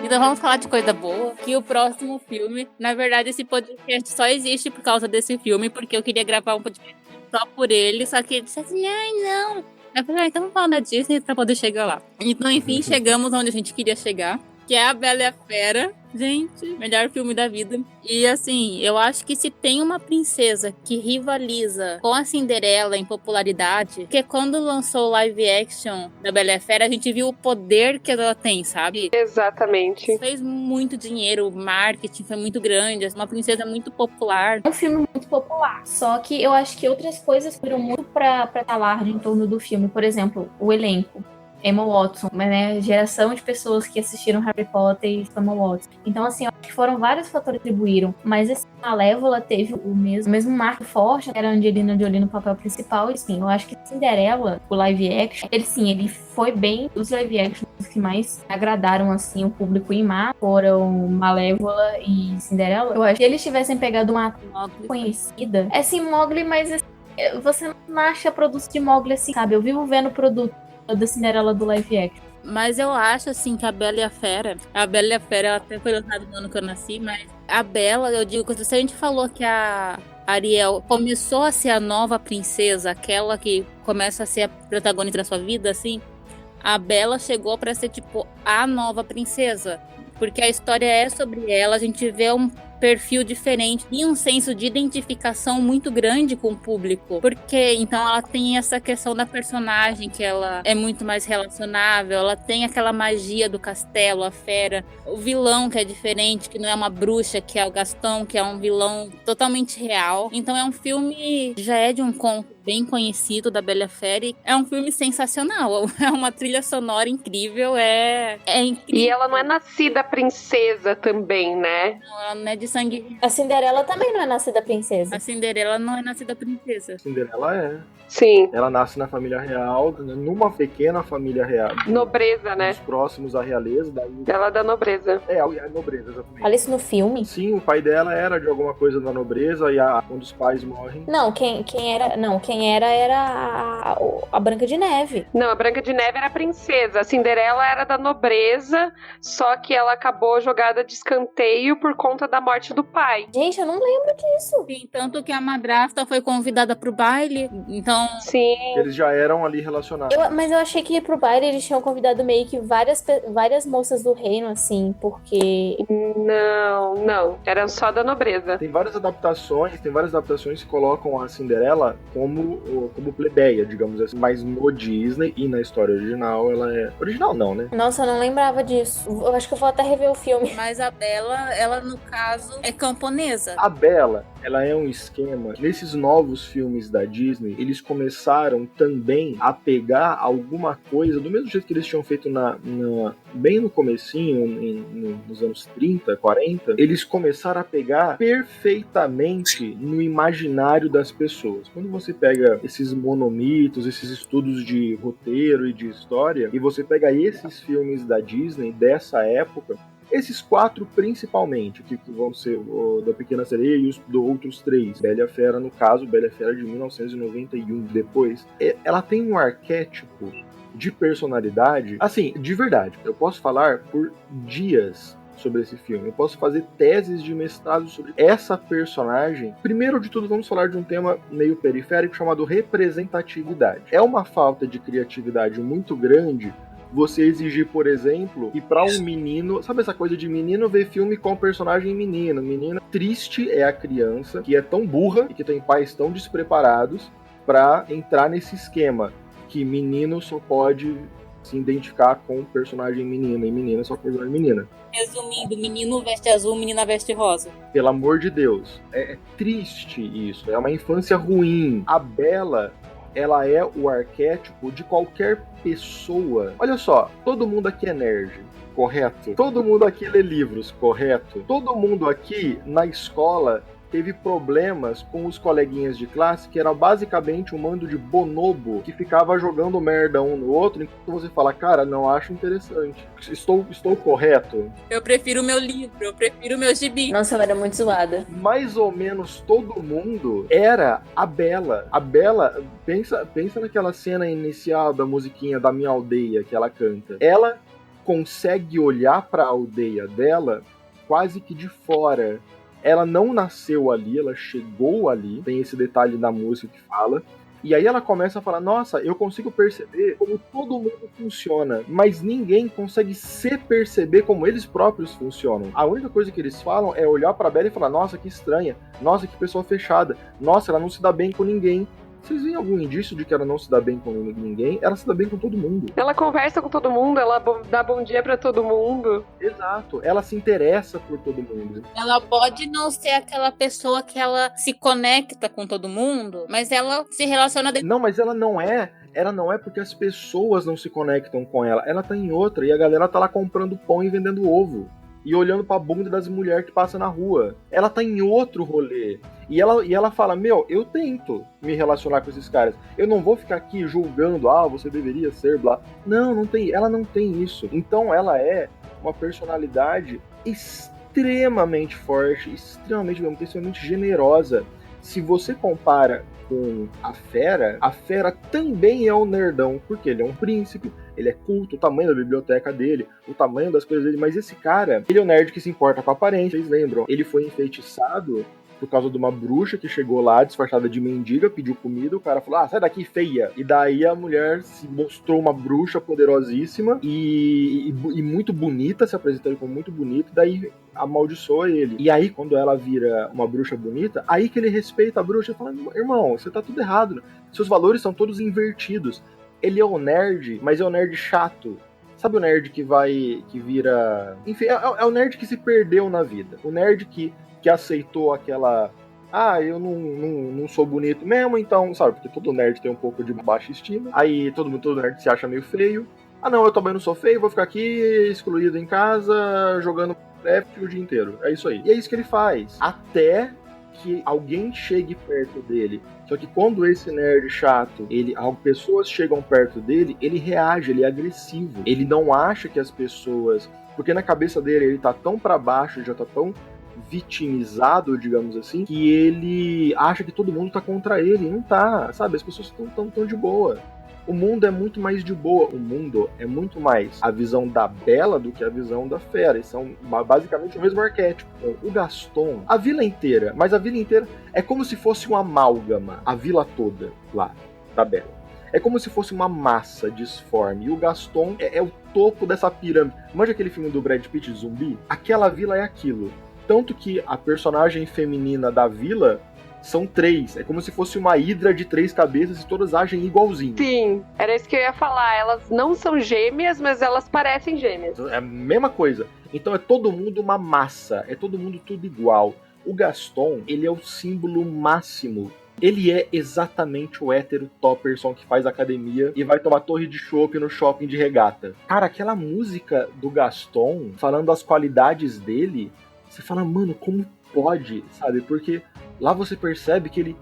Então vamos falar de coisa boa, que o próximo filme, na verdade esse podcast só existe por causa desse filme, porque eu queria gravar um podcast só por ele, só que ele disse assim, ai não. Eu falei, então vamos falar da Disney pra poder chegar lá. Então enfim, chegamos onde a gente queria chegar, que é A Bela e a Fera. Gente, melhor filme da vida. E assim, eu acho que se tem uma princesa que rivaliza com a Cinderela em popularidade, porque quando lançou o live action da Bela e a Fera, a gente viu o poder que ela tem, sabe? Exatamente. Fez muito dinheiro, o marketing foi muito grande, uma princesa muito popular. É um filme muito popular, só que eu acho que outras coisas foram muito pra alarde em torno do filme. Por exemplo, o elenco. Emma Watson, né? Geração de pessoas que assistiram Harry Potter e Emma Watson. Então, assim, eu acho que foram vários fatores que contribuíram. Mas esse Malévola teve o mesmo marco forte, que era a Angelina Jolie no papel principal. E sim, eu acho que Cinderela, o live action, ele foi bem. Os live actions que mais agradaram, assim, o público em massa foram Malévola e Cinderela. Eu acho que eles tivessem pegado uma atriz conhecida. É sim, Mowgli, mas assim, você não acha produto de Mowgli assim, sabe? Eu vivo vendo produto da Cinderela do live action. Mas eu acho, assim, que a Bela e a Fera ela até foi lançada no ano que eu nasci, mas a Bela, eu digo que se a gente falou que a Ariel começou a ser a nova princesa, aquela que começa a ser a protagonista da sua vida, assim, a Bela chegou pra ser, tipo, a nova princesa. Porque a história é sobre ela, a gente vê um perfil diferente e um senso de identificação muito grande com o público. Porque, então, ela tem essa questão da personagem, que ela é muito mais relacionável, ela tem aquela magia do castelo, a fera, o vilão que é diferente, que não é uma bruxa, que é o Gastão, que é um vilão totalmente real. Então é um filme, já é de um conto bem conhecido da Bela e a Fera, e é um filme sensacional, é uma trilha sonora incrível, é incrível. E ela não é nascida princesa também, né? Não, ela não é de sangue. A Cinderela também não é nascida princesa. A Cinderela não é nascida princesa. Cinderela é. Sim. Ela nasce na família real, numa pequena família real. Nobreza, né? Os próximos à realeza. Daí... Ela é da nobreza. A nobreza, exatamente. Olha isso no filme. Sim, o pai dela era de alguma coisa da nobreza e quando os pais morrem... Não, quem era a Branca de Neve. Não, a Branca de Neve era a princesa. A Cinderela era da nobreza, só que ela acabou jogada de escanteio por conta da morte do pai. Gente, eu não lembro disso. Sim, tanto que a madrasta foi convidada pro baile, então... Sim. Eles já eram ali relacionados. Mas eu achei que pro baile eles tinham convidado meio que várias moças do reino, assim, porque... Não. Era só da nobreza. Tem várias adaptações que colocam a Cinderela como plebeia, digamos assim. Mas no Disney e na história original, ela é... Original não, né? Nossa, eu não lembrava disso. Eu acho que eu vou até rever o filme. Mas a Bela, ela no caso, é camponesa. A Bela, ela é um esquema... Nesses novos filmes da Disney, eles começaram também a pegar alguma coisa, do mesmo jeito que eles tinham feito bem no comecinho, nos anos 30, 40, eles começaram a pegar perfeitamente no imaginário das pessoas. Quando você pega esses monomitos, esses estudos de roteiro e de história, e você pega esses filmes da Disney dessa época, esses 4 principalmente, que vão ser o da Pequena Sereia e os outros 3, Bela e a Fera, no caso, Bela e a Fera de 1991, depois, ela tem um arquétipo de personalidade, assim, de verdade, eu posso falar por dias sobre esse filme, eu posso fazer teses de mestrado sobre essa personagem. Primeiro de tudo, vamos falar de um tema meio periférico chamado representatividade. É uma falta de criatividade muito grande você exigir, por exemplo, que pra um menino... Sabe essa coisa de menino ver filme com personagem menino? Menina triste é a criança que é tão burra e que tem pais tão despreparados pra entrar nesse esquema que menino só pode se identificar com o personagem menino e menina só com personagem menina. Resumindo, menino veste azul, menina veste rosa. Pelo amor de Deus. É triste isso. É uma infância ruim. A Bela... ela é o arquétipo de qualquer pessoa. Olha só, todo mundo aqui é nerd, correto? Todo mundo aqui lê livros, correto? Todo mundo aqui, na escola, teve problemas com os coleguinhas de classe, que era basicamente um mando de bonobo que ficava jogando merda um no outro, enquanto você fala, cara, não acho interessante. Estou correto? Eu prefiro o meu livro, eu prefiro o meu gibi. Nossa, eu era muito zoada. Mais ou menos todo mundo era a Bela. A Bela, pensa naquela cena inicial da musiquinha da Minha Aldeia que ela canta. Ela consegue olhar para a aldeia dela quase que de fora. Ela não nasceu ali, ela chegou ali. Tem esse detalhe na música que fala. E aí ela começa a falar, nossa, eu consigo perceber como todo mundo funciona, mas ninguém consegue se perceber como eles próprios funcionam. A única coisa que eles falam é olhar pra Bella e falar, nossa, que estranha, nossa, que pessoa fechada, nossa, ela não se dá bem com ninguém. Vocês veem algum indício de que ela não se dá bem com ninguém? Ela se dá bem com todo mundo. Ela conversa com todo mundo, ela dá bom dia pra todo mundo. Exato. Ela se interessa por todo mundo. Ela pode não ser aquela pessoa que ela se conecta com todo mundo, mas ela se relaciona... Não, mas ela não é. Ela não é porque as pessoas não se conectam com ela. Ela tá em outra e a galera tá lá comprando pão e vendendo ovo. E olhando pra bunda das mulheres que passam na rua. Ela tá em outro rolê. E ela fala, meu, eu tento me relacionar com esses caras. Eu não vou ficar aqui julgando, você deveria ser, blá. Não tem. Ela não tem isso. Então ela é uma personalidade extremamente forte, extremamente generosa. Se você compara com a Fera também é um nerdão, porque ele é um príncipe, ele é culto, o tamanho da biblioteca dele, o tamanho das coisas dele, mas esse cara, ele é um nerd que se importa com a aparência, vocês lembram? Ele foi enfeitiçado por causa de uma bruxa que chegou lá disfarçada de mendiga, pediu comida, o cara falou, sai daqui, feia. E daí a mulher se mostrou uma bruxa poderosíssima e muito bonita, se apresentando como muito bonita, daí amaldiçoa ele. E aí, quando ela vira uma bruxa bonita, aí que ele respeita a bruxa e fala, irmão, você tá tudo errado, seus valores são todos invertidos. Ele é um nerd, mas é um nerd chato. Sabe o nerd que vira... Enfim, é o nerd que se perdeu na vida. O nerd que aceitou aquela... eu não sou bonito mesmo, então... Sabe, porque todo nerd tem um pouco de baixa estima. Aí todo nerd se acha meio feio. Não, eu também não sou feio, vou ficar aqui excluído em casa, jogando Minecraft o dia inteiro. É isso aí. E é isso que ele faz. Até que alguém chegue perto dele. Só que quando esse nerd chato, pessoas chegam perto dele, ele reage, ele é agressivo. Ele não acha que as pessoas... Porque na cabeça dele ele tá tão pra baixo, já tá tão vitimizado, digamos assim, que ele acha que todo mundo tá contra ele. Não tá, sabe? As pessoas estão tão de boa. O mundo é muito mais de boa. O mundo é muito mais a visão da Bela do que a visão da Fera. Eles são basicamente o mesmo arquétipo. O Gaston, a vila inteira, mas a vila inteira é como se fosse uma amálgama. A vila toda lá, da Bela. É como se fosse uma massa disforme. E o Gaston é o topo dessa pirâmide. Manja aquele filme do Brad Pitt, Zumbi? Aquela vila é aquilo. Tanto que a personagem feminina da vila são 3. É como se fosse uma hidra de 3 cabeças e todas agem igualzinho. Sim, era isso que eu ia falar. Elas não são gêmeas, mas elas parecem gêmeas. É a mesma coisa. Então é todo mundo uma massa. É todo mundo tudo igual. O Gaston, ele é o símbolo máximo. Ele é exatamente o hétero topperson que faz academia e vai tomar torre de chopp no shopping de regata. Cara, aquela música do Gaston, falando as qualidades dele, você fala, mano, como pode, sabe? Porque lá você percebe que ele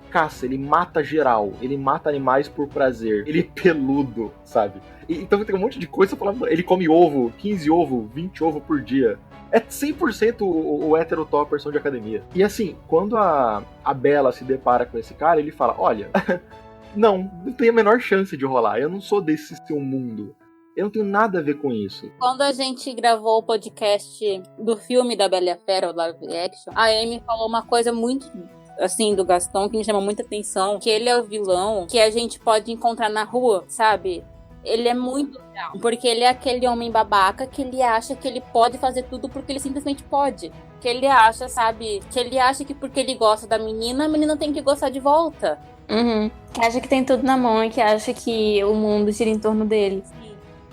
caça, ele mata geral, ele mata animais por prazer, ele é peludo, sabe? Então tem um monte de coisa falando, ele come ovo, 15 ovo, 20 ovo por dia. É 100% o hétero topperson de academia. E assim, quando a Bella se depara com esse cara, ele fala, olha, não tem a menor chance de rolar, eu não sou desse seu mundo. Eu não tenho nada a ver com isso. Quando a gente gravou o podcast do filme da Bela e a Fera, o live action, a Amy falou uma coisa muito, assim, do Gaston, que me chama muita atenção, que ele é o vilão que a gente pode encontrar na rua, sabe? Ele é muito legal, porque ele é aquele homem babaca que ele acha que ele pode fazer tudo porque ele simplesmente pode. Que ele acha, sabe? Que ele acha que porque ele gosta da menina, a menina tem que gostar de volta. Uhum. Que acha que tem tudo na mão e que acha que o mundo gira em torno dele.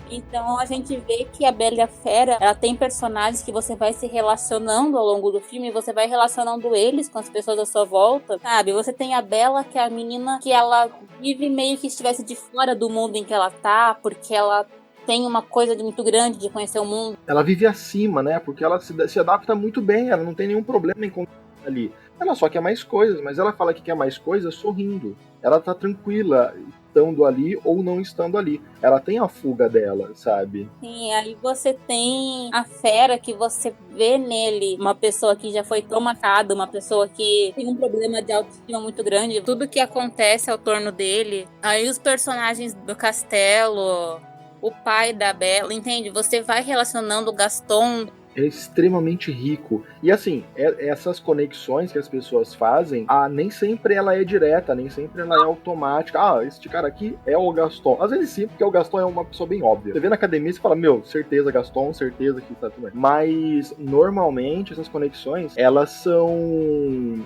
Então a gente vê que a Bela e a Fera, ela tem personagens que você vai se relacionando ao longo do filme, você vai relacionando eles com as pessoas à sua volta, sabe? Você tem a Bela, que é a menina que ela vive meio que estivesse de fora do mundo em que ela tá, porque ela tem uma coisa muito grande de conhecer o mundo. Ela vive acima, né? Porque ela se adapta muito bem, ela não tem nenhum problema em ali. Ela só quer mais coisas, mas ela fala que quer mais coisas sorrindo. Ela tá tranquila estando ali ou não estando ali. Ela tem a fuga dela, sabe? Sim, aí você tem a fera que você vê nele, uma pessoa que já foi traumatizada, uma pessoa que tem um problema de autoestima muito grande, tudo que acontece ao torno dele. Aí os personagens do castelo, o pai da Bella, entende? Você vai relacionando o Gaston. É extremamente rico. E assim, essas conexões que as pessoas fazem, nem sempre ela é direta, nem sempre ela é automática. Este cara aqui é o Gaston. Às vezes sim, porque o Gaston é uma pessoa bem óbvia. Você vê na academia e fala, meu, certeza Gaston, certeza que tá tudo bem. Mas, normalmente, essas conexões, elas são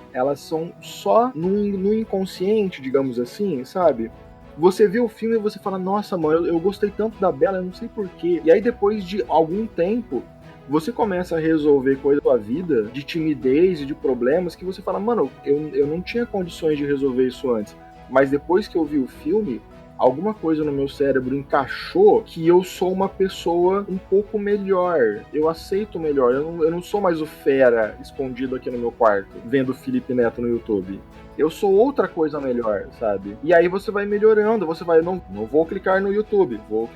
só no inconsciente, digamos assim, sabe? Você vê o filme e você fala, nossa, mano, eu gostei tanto da Bella, eu não sei porquê. E aí, depois de algum tempo, você começa a resolver coisas da sua vida, de timidez e de problemas, que você fala, mano, eu não tinha condições de resolver isso antes. Mas depois que eu vi o filme, alguma coisa no meu cérebro encaixou que eu sou uma pessoa um pouco melhor. Eu aceito melhor. Eu não sou mais o fera escondido aqui no meu quarto, vendo o Felipe Neto no YouTube. Eu sou outra coisa melhor, sabe? E aí você vai melhorando, você vai, não vou clicar no YouTube, vou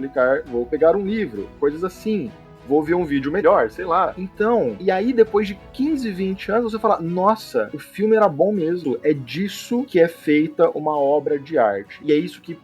pegar um livro, coisas assim. Vou ver um vídeo melhor, sei lá. Então, e aí depois de 15, 20 anos, você fala, nossa, o filme era bom mesmo. É disso que é feita uma obra de arte. E é isso que,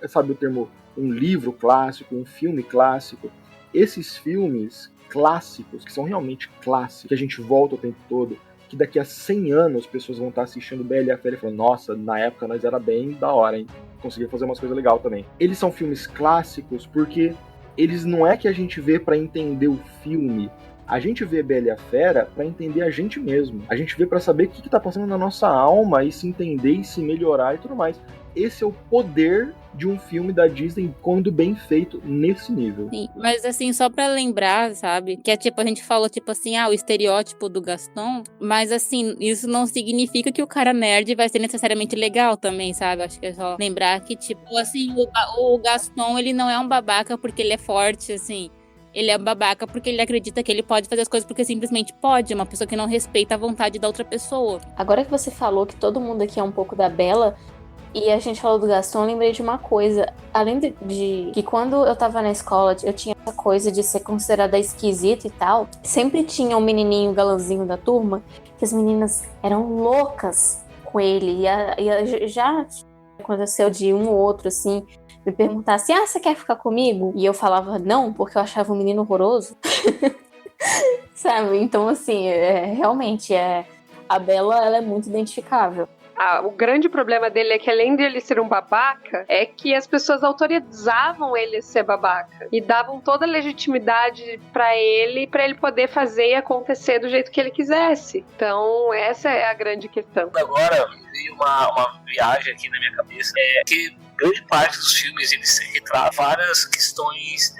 sabe o termo, um livro clássico, um filme clássico. Esses filmes clássicos, que são realmente clássicos, que a gente volta o tempo todo, que daqui a 100 anos as pessoas vão estar assistindo Bela e a Fera e falando, nossa, na época nós era bem da hora, hein? Conseguia fazer umas coisas legais também. Eles são filmes clássicos porque eles não é que a gente vê pra entender o filme. A gente vê Bela e a Fera pra entender a gente mesmo. A gente vê pra saber o que tá passando na nossa alma e se entender e se melhorar e tudo mais. Esse é o poder de um filme da Disney quando bem feito nesse nível. Sim, mas assim, só pra lembrar, sabe? Que é tipo, a gente falou tipo assim, o estereótipo do Gaston, mas assim, isso não significa que o cara nerd vai ser necessariamente legal também, sabe? Acho que é só lembrar que tipo, assim, o Gaston, ele não é um babaca porque ele é forte, assim. Ele é babaca porque ele acredita que ele pode fazer as coisas porque simplesmente pode. É uma pessoa que não respeita a vontade da outra pessoa. Agora que você falou que todo mundo aqui é um pouco da Bella, e a gente falou do Gaston, eu lembrei de uma coisa. Além de que quando eu tava na escola, eu tinha essa coisa de ser considerada esquisita e tal. Sempre tinha um menininho galãzinho da turma, que as meninas eram loucas com ele. E já aconteceu de um ou outro, assim, me perguntar assim, você quer ficar comigo? E eu falava não, porque eu achava o menino horroroso. Sabe? Então, assim, realmente, a Bella, ela é muito identificável. O grande problema dele é que, além de ele ser um babaca, é que as pessoas autorizavam ele a ser babaca e davam toda a legitimidade pra ele poder fazer e acontecer do jeito que ele quisesse. Então, essa é a grande questão. Agora, veio uma viagem aqui na minha cabeça, que grande parte dos filmes eles retratam várias questões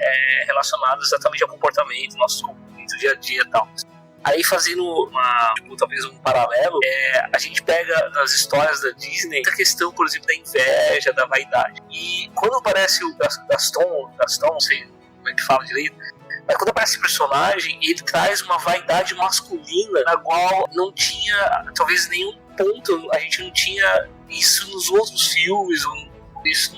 relacionadas exatamente ao comportamento, nosso comportamento dia a dia e tal. Aí fazendo talvez um paralelo, a gente pega nas histórias da Disney a questão, por exemplo, da inveja, da vaidade. E quando aparece o Gaston, não sei como é que fala direito, mas quando aparece esse personagem, ele traz uma vaidade masculina na qual não tinha, talvez nenhum ponto, a gente não tinha isso nos outros filmes, isso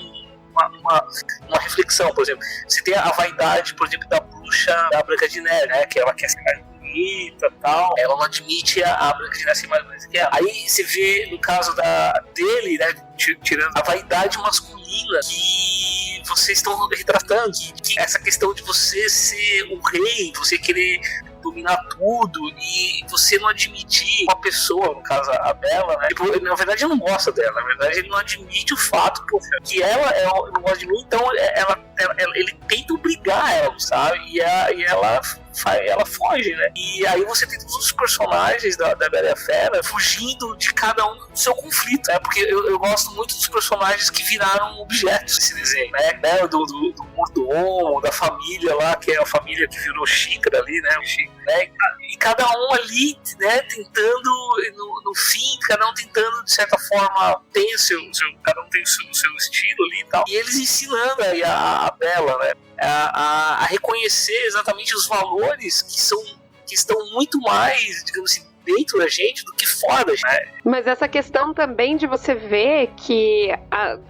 uma reflexão, por exemplo. Você tem a vaidade, por exemplo, da bruxa da Branca de Neve, né, que ela quer ser mais bonita e tal, ela não admite a Branca de Neve ser mais bonita que ela. Aí você vê, no caso dele, né, tirando a vaidade masculina que vocês estão retratando, que essa questão de você ser o rei, você querer dominar tudo e você não admitir uma pessoa, no caso a Bella, né? Tipo, na verdade ele não gosta dela, na verdade ele não admite o fato que ela não gosta de mim, então ele tenta obrigar ela, sabe? E ela foge, né? E aí você tem todos os personagens da Bela e a Fera fugindo de cada um do seu conflito, né? Porque eu gosto muito dos personagens que viraram objetos desse desenho, né? Do mordomo, da família lá, que é a família que virou xícara ali, né? E cada um ali, né, tentando, no fim, cada um tentando, de certa forma, cada um tem o seu estilo ali e tal. E eles ensinando aí a Bella, né, a reconhecer exatamente os valores que estão muito mais, digamos assim, dentro da gente do que fora da gente, né? Mas essa questão também de você ver que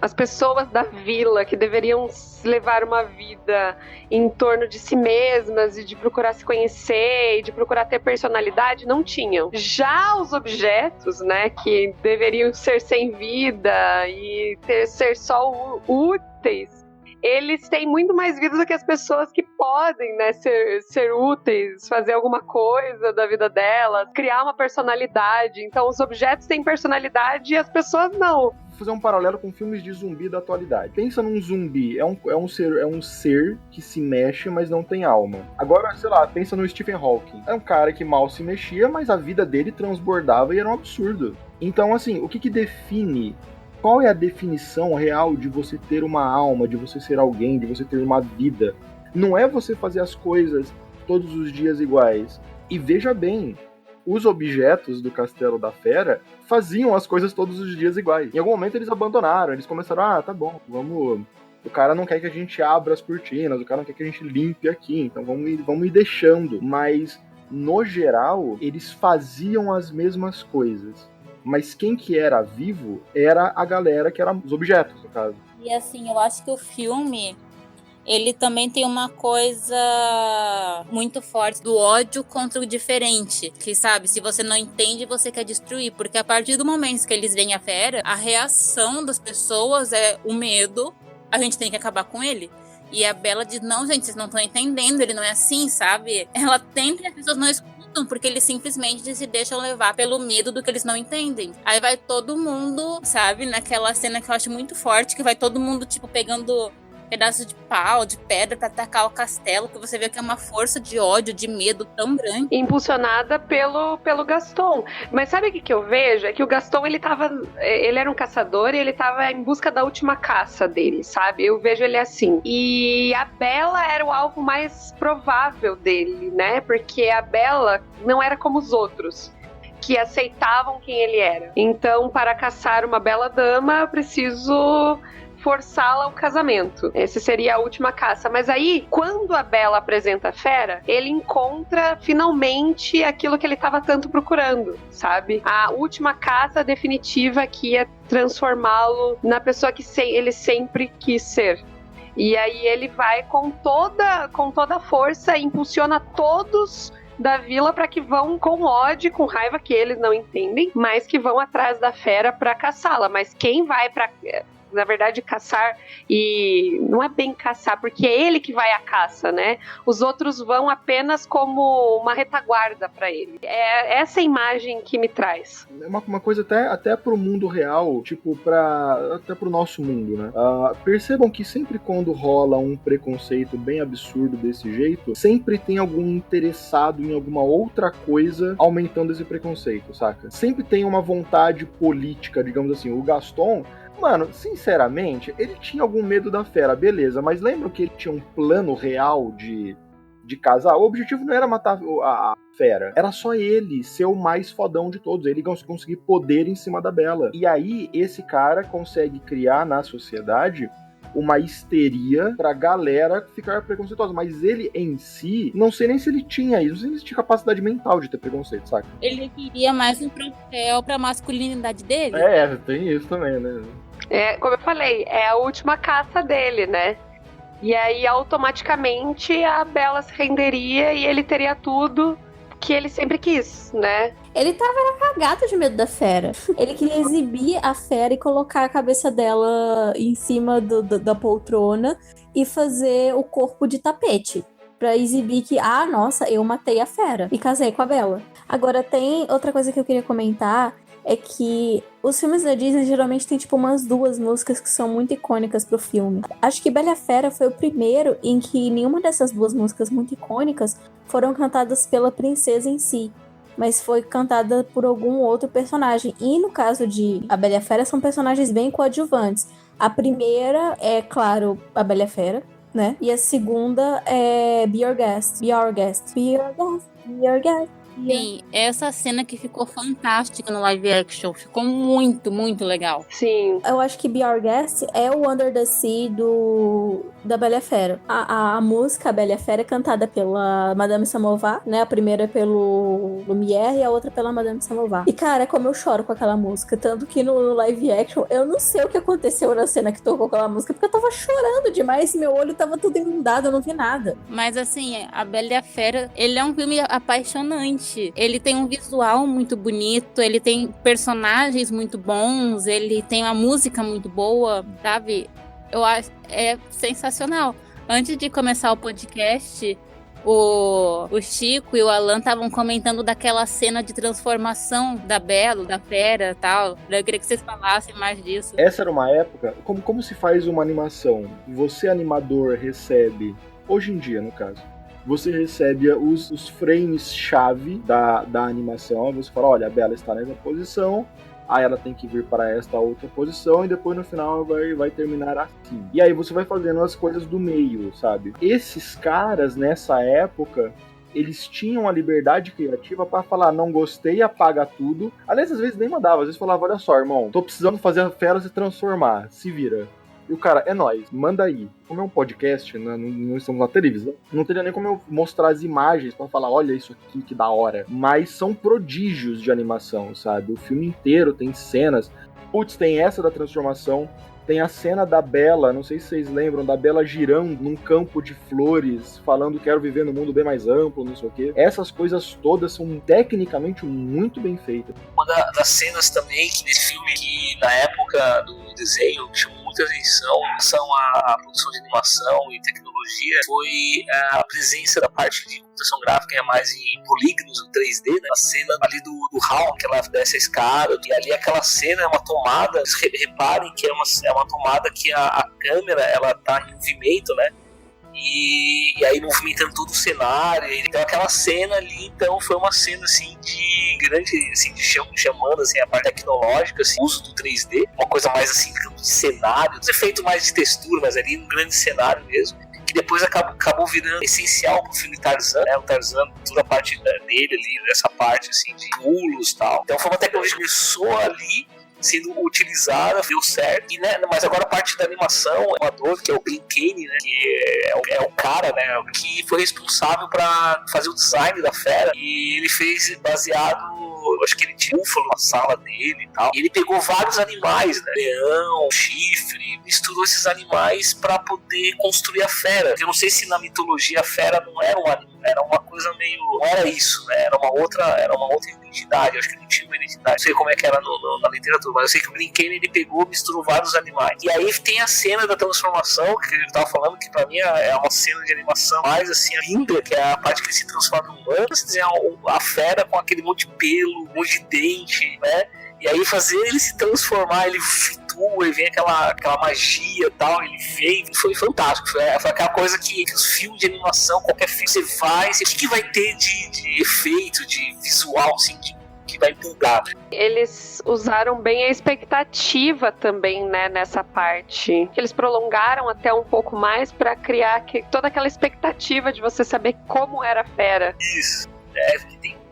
as pessoas da vila que deveriam levar uma vida em torno de si mesmas e de procurar se conhecer e de procurar ter personalidade, não tinham. Já os objetos, né, que deveriam ser sem vida e ser só úteis, eles têm muito mais vida do que as pessoas que podem, né, ser úteis, fazer alguma coisa da vida delas, criar uma personalidade. Então os objetos têm personalidade e as pessoas não. Vou fazer um paralelo com filmes de zumbi da atualidade. Pensa num zumbi, é um ser que se mexe, mas não tem alma. Agora, sei lá, pensa no Stephen Hawking. É um cara que mal se mexia, mas a vida dele transbordava e era um absurdo. Então, assim, o que define... Qual é a definição real de você ter uma alma, de você ser alguém, de você ter uma vida? Não é você fazer as coisas todos os dias iguais. E veja bem, os objetos do Castelo da Fera faziam as coisas todos os dias iguais. Em algum momento eles abandonaram, eles começaram, tá bom, vamos... O cara não quer que a gente abra as cortinas, o cara não quer que a gente limpe aqui, então vamos ir deixando. Mas, no geral, eles faziam as mesmas coisas. Mas quem que era vivo era a galera que eram os objetos, no caso. E assim, eu acho que o filme, ele também tem uma coisa muito forte do ódio contra o diferente. Que, sabe, se você não entende, você quer destruir. Porque a partir do momento que eles veem a fera, a reação das pessoas é o medo, a gente tem que acabar com ele. E a Bella diz, não, gente, vocês não estão entendendo, ele não é assim, sabe? Ela tenta e as pessoas não escutam, porque eles simplesmente se deixam levar pelo medo do que eles não entendem. Aí vai todo mundo, sabe, naquela cena que eu acho muito forte, que vai todo mundo, tipo, pegando pedaços de pau, de pedra pra atacar o castelo, que você vê que é uma força de ódio, de medo tão grande. Impulsionada pelo Gaston. Mas sabe o que eu vejo? É que o Gaston, ele era um caçador e ele tava em busca da última caça dele, sabe? Eu vejo ele assim. E a Bella era o alvo mais provável dele, né? Porque a Bella não era como os outros, que aceitavam quem ele era. Então, para caçar uma bela dama, eu preciso forçá-la ao casamento. Essa seria a última caça. Mas aí, quando a Bella apresenta a fera, ele encontra finalmente aquilo que ele estava tanto procurando, sabe? A última caça definitiva que ia transformá-lo na pessoa que ele sempre quis ser. E aí ele vai com toda a força e impulsiona todos da vila para que vão com ódio, com raiva, que eles não entendem, mas que vão atrás da fera para caçá-la. Mas quem vai para, na verdade, caçar, e não é bem caçar, porque é ele que vai à caça, né? Os outros vão apenas como uma retaguarda para ele. É essa imagem que me traz. É uma coisa até pro mundo real, tipo, até pro nosso mundo, né? Percebam que sempre quando rola um preconceito bem absurdo desse jeito, sempre tem algum interessado em alguma outra coisa aumentando esse preconceito, saca? Sempre tem uma vontade política, digamos assim. O Gaston, mano, sinceramente, ele tinha algum medo da fera, beleza, mas lembra que ele tinha um plano real de casar? O objetivo não era matar a fera, era só ele ser o mais fodão de todos, ele conseguir poder em cima da Bella. E aí, esse cara consegue criar na sociedade uma histeria pra galera ficar preconceituosa, mas ele em si, não sei nem se ele tinha isso, não sei se ele tinha capacidade mental de ter preconceito, saca? Ele queria mais um troféu pra masculinidade dele. Tem isso também, né? Como eu falei, é a última caça dele, né? E aí, automaticamente, a Bella se renderia e ele teria tudo que ele sempre quis, né? Ele tava cagado de medo da fera. Ele queria exibir a fera e colocar a cabeça dela em cima da poltrona e fazer o corpo de tapete. Pra exibir que, nossa, eu matei a fera e casei com a Bella. Agora, tem outra coisa que eu queria comentar, é que os filmes da Disney geralmente tem tipo umas 2 músicas que são muito icônicas pro filme. Acho que Bela e a Fera foi o primeiro em que nenhuma dessas 2 músicas muito icônicas foram cantadas pela princesa em si, mas foi cantada por algum outro personagem. E no caso de A Bela e a Fera, são personagens bem coadjuvantes. A primeira é, claro, a Bela e a Fera, né? E a segunda é Be Your Guest. Be Our Guest. Be Your Guest. Be Your Guest. Sim, essa cena que ficou fantástica no live action. Ficou muito, muito legal. Sim. Eu acho que Be Our Guest é o Under the Sea da Bela e a Fera. A música A Bela e a Fera é cantada pela Madame Samovar, né? A primeira é pelo Lumière e a outra pela Madame Samovar. E, cara, como eu choro com aquela música. Tanto que no live action, eu não sei o que aconteceu na cena que tocou aquela música, porque eu tava chorando demais, meu olho tava tudo inundado, eu não vi nada. Mas assim, A Bela e a Fera, ele é um filme apaixonante. Ele tem um visual muito bonito, ele tem personagens muito bons, ele tem uma música muito boa, sabe? Eu acho é sensacional. Antes de começar o podcast, o Chico e o Alan estavam comentando daquela cena de transformação da Bela, da Fera e tal. Eu queria que vocês falassem mais disso. Essa era uma época, como se faz uma animação? Você, animador, recebe, hoje em dia no caso, você recebe os frames-chave da animação, você fala, olha, a Bela está nessa posição, aí ela tem que vir para esta outra posição, e depois no final vai terminar assim. E aí você vai fazendo as coisas do meio, sabe? Esses caras, nessa época, eles tinham a liberdade criativa para falar, não gostei, apaga tudo. Aliás, às vezes nem mandava, às vezes falava, olha só, irmão, tô precisando fazer a Fera se transformar, se vira. E o cara, é nóis, manda aí. Como é um podcast, não estamos na televisão, não teria nem como eu mostrar as imagens pra falar, olha isso aqui, que da hora. Mas são prodígios de animação, sabe? O filme inteiro tem cenas. Putz, tem essa da transformação, tem a cena da Bela, não sei se vocês lembram, da Bela girando num campo de flores, falando quero viver num mundo bem mais amplo, não sei o quê. Essas coisas todas são tecnicamente muito bem feitas. Uma das cenas também que nesse filme, que na época do desenho chamou muita atenção são a produção de animação e tecnologia, foi a presença da parte de computação gráfica mais em polígonos, em 3D, né? A cena ali do Hal, que ela desce a escada, e ali aquela cena é uma tomada, reparem que é uma tomada que a câmera, ela tá em movimento, né? E aí movimentando todo o cenário, então aquela cena ali, então foi uma cena assim de grande, assim, chamando assim a parte tecnológica, assim, o uso do 3D, uma coisa mais assim de cenário, os efeitos mais de textura, mas ali um grande cenário mesmo, que depois acabou virando essencial pro filme Tarzan, né? O Tarzan, toda a parte dele ali, essa parte assim de pulos e tal, então foi uma tecnologia que começou ali sendo utilizada, deu certo, e, né, mas agora a parte da animação, o animador, que é o Glen Keane, né, que é o cara, né, que foi responsável para fazer o design da Fera, e ele fez baseado, acho que ele tinha búfalo na sala dele e tal, e ele pegou vários animais, né, leão, chifre, misturou esses animais para poder construir a Fera. Eu não sei se na mitologia a Fera não era um animal, era uma coisa meio, não era isso, né, era uma outra identidade, acho que não tinha uma identidade, não sei como é que era na literatura, mas eu sei que o Glen Keane, ele pegou, misturou vários animais, e aí tem a cena da transformação, que ele tava falando, que pra mim é uma cena de animação mais assim, linda, que é a parte que ele se transforma em humano, você desenha a Fera com aquele monte de pelo, um monte de dente, né, e aí fazer ele se transformar, ele flutua, e vem aquela magia e tal, ele veio, foi fantástico, foi aquela coisa que os filmes de animação, qualquer filme você vai, o que vai ter de efeito, de visual, assim, que vai empolgar. Eles usaram bem a expectativa também, né, nessa parte. Eles prolongaram até um pouco mais pra criar toda aquela expectativa de você saber como era a Fera. Isso,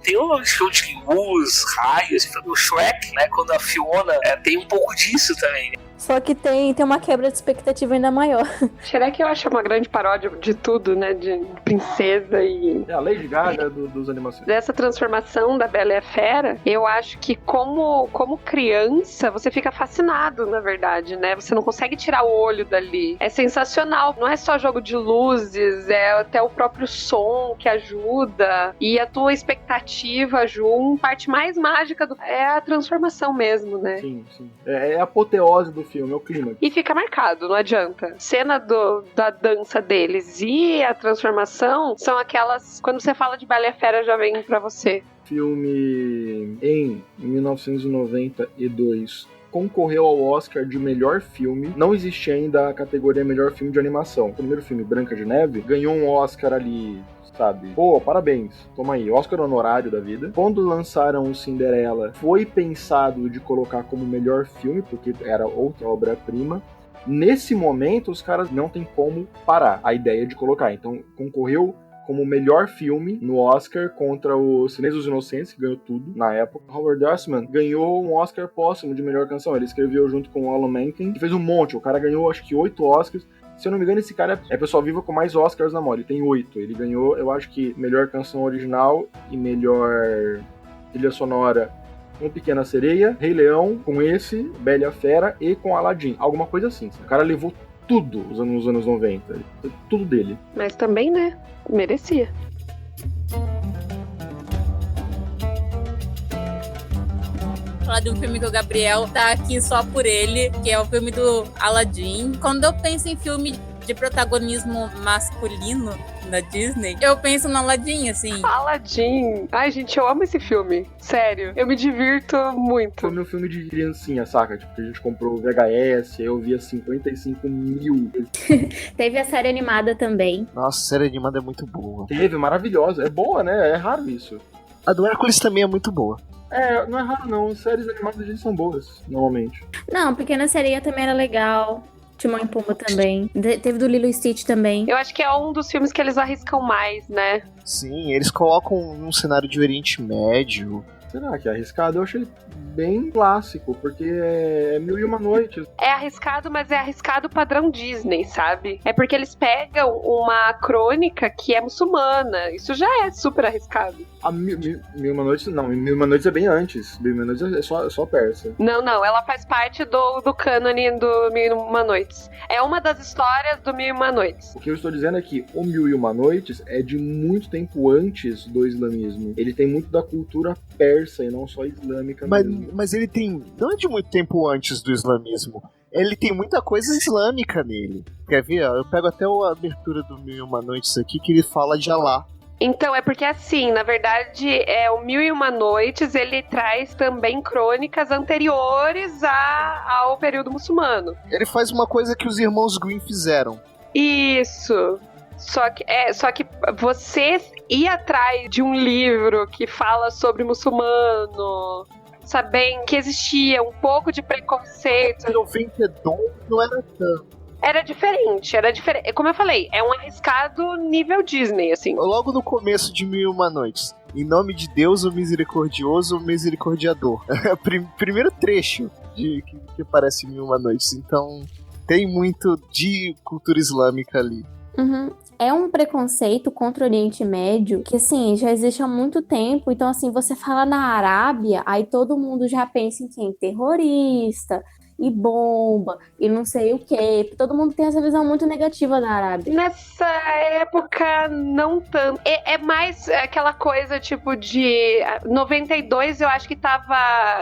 tem um show de luz, raios, o Shrek, né, quando a Fiona tem um pouco disso também, né? Só que tem uma quebra de expectativa ainda maior. Shrek eu acho uma grande paródia de tudo, né? De princesa e... É a Lady Gaga dos animações. Dessa transformação da Bela e a Fera, eu acho que como criança, você fica fascinado, na verdade, né? Você não consegue tirar o olho dali. É sensacional. Não é só jogo de luzes, é até o próprio som que ajuda. E a tua expectativa junto. A parte mais mágica é a transformação mesmo, né? Sim, sim. É a apoteose do filme, é o clima. E fica marcado, não adianta. Cena da dança deles e a transformação são aquelas... Quando você fala de Bela e a Fera, já vem pra você. Filme em 1992 concorreu ao Oscar de melhor filme. Não existia ainda a categoria melhor filme de animação. O primeiro filme, Branca de Neve, ganhou um Oscar ali, sabe? Pô, parabéns. Toma aí, Oscar honorário da vida. Quando lançaram o Cinderela, foi pensado de colocar como melhor filme, porque era outra obra-prima. Nesse momento, os caras não tem como parar a ideia de colocar. Então, concorreu como o melhor filme no Oscar contra o Silêncio dos Inocentes, que ganhou tudo na época. Howard Ashman ganhou um Oscar póstumo de melhor canção. Ele escreveu junto com o Alan Menken, que fez um monte. O cara ganhou acho que 8 Oscars. Se eu não me engano, esse cara é a pessoa viva com mais Oscars na mão. Ele tem 8. Ele ganhou, eu acho que, melhor canção original e melhor trilha sonora com Pequena Sereia, Rei Leão, com esse, Bela e a Fera e com Aladdin. Alguma coisa assim. O cara levou tudo nos anos 90. Tudo dele. Mas também, né? Merecia. Falar de um filme que o Gabriel tá aqui só por ele, que é o filme do Aladdin. Quando eu penso em filme de protagonismo masculino da Disney, eu penso no Aladdin, assim. Aladdin! Ai, gente, eu amo esse filme. Sério, eu me divirto muito. Foi meu filme de criancinha, saca? Tipo, que a gente comprou o VHS, eu via 55 mil. Teve a série animada também. Nossa, a série animada é muito boa. Teve, maravilhosa. É boa, né? É raro isso. A do Hércules também é muito boa. É, não é raro não. Séries animadas gente são boas, normalmente. Não, Pequena Sereia também era legal. Timão e Pumba também. Teve do Lilo e Stitch também. Eu acho que é um dos filmes que eles arriscam mais, né? Sim, eles colocam num cenário de Oriente Médio. Será que é arriscado? Eu achei bem clássico, porque é Mil e Uma Noites. É arriscado, mas é arriscado padrão Disney, sabe? É porque eles pegam uma crônica que é muçulmana. Isso já é super arriscado. A Mil e Uma Noites, não. Mil e Uma Noites é bem antes. Mil e Uma Noites é só persa. Não. Ela faz parte do cânone do Mil e Uma Noites. É uma das histórias do Mil e Uma Noites. O que eu estou dizendo é que o Mil e Uma Noites é de muito tempo antes do islamismo. Ele tem muito da cultura persa e não só islâmica mesmo. Mas ele tem... Não é de muito tempo antes do islamismo. Ele tem muita coisa islâmica nele. Quer ver? Eu pego até a abertura do Mil e Uma Noites aqui, que ele fala de Alá. Então, é porque assim, na verdade, o Mil e Uma Noites, ele traz também crônicas anteriores ao período muçulmano. Ele faz uma coisa que os irmãos Grimm fizeram. Isso. Só que você ir atrás de um livro que fala sobre muçulmano, sabendo que existia um pouco de preconceito. Em 92 não era tanto. Era diferente. Como eu falei, é um arriscado nível Disney, assim. Logo no começo de Mil e Uma Noites. Em nome de Deus, o misericordioso, o misericordiador. Primeiro trecho que aparece em Mil e Uma Noites. Então, tem muito de cultura islâmica ali. Uhum. É um preconceito contra o Oriente Médio que, assim, já existe há muito tempo. Então, assim, você fala na Arábia, aí todo mundo já pensa em quem? Terrorista e bomba e não sei o quê. Todo mundo tem essa visão muito negativa da Arábia. Nessa época, não tanto. É mais aquela coisa, tipo, de 92, eu acho que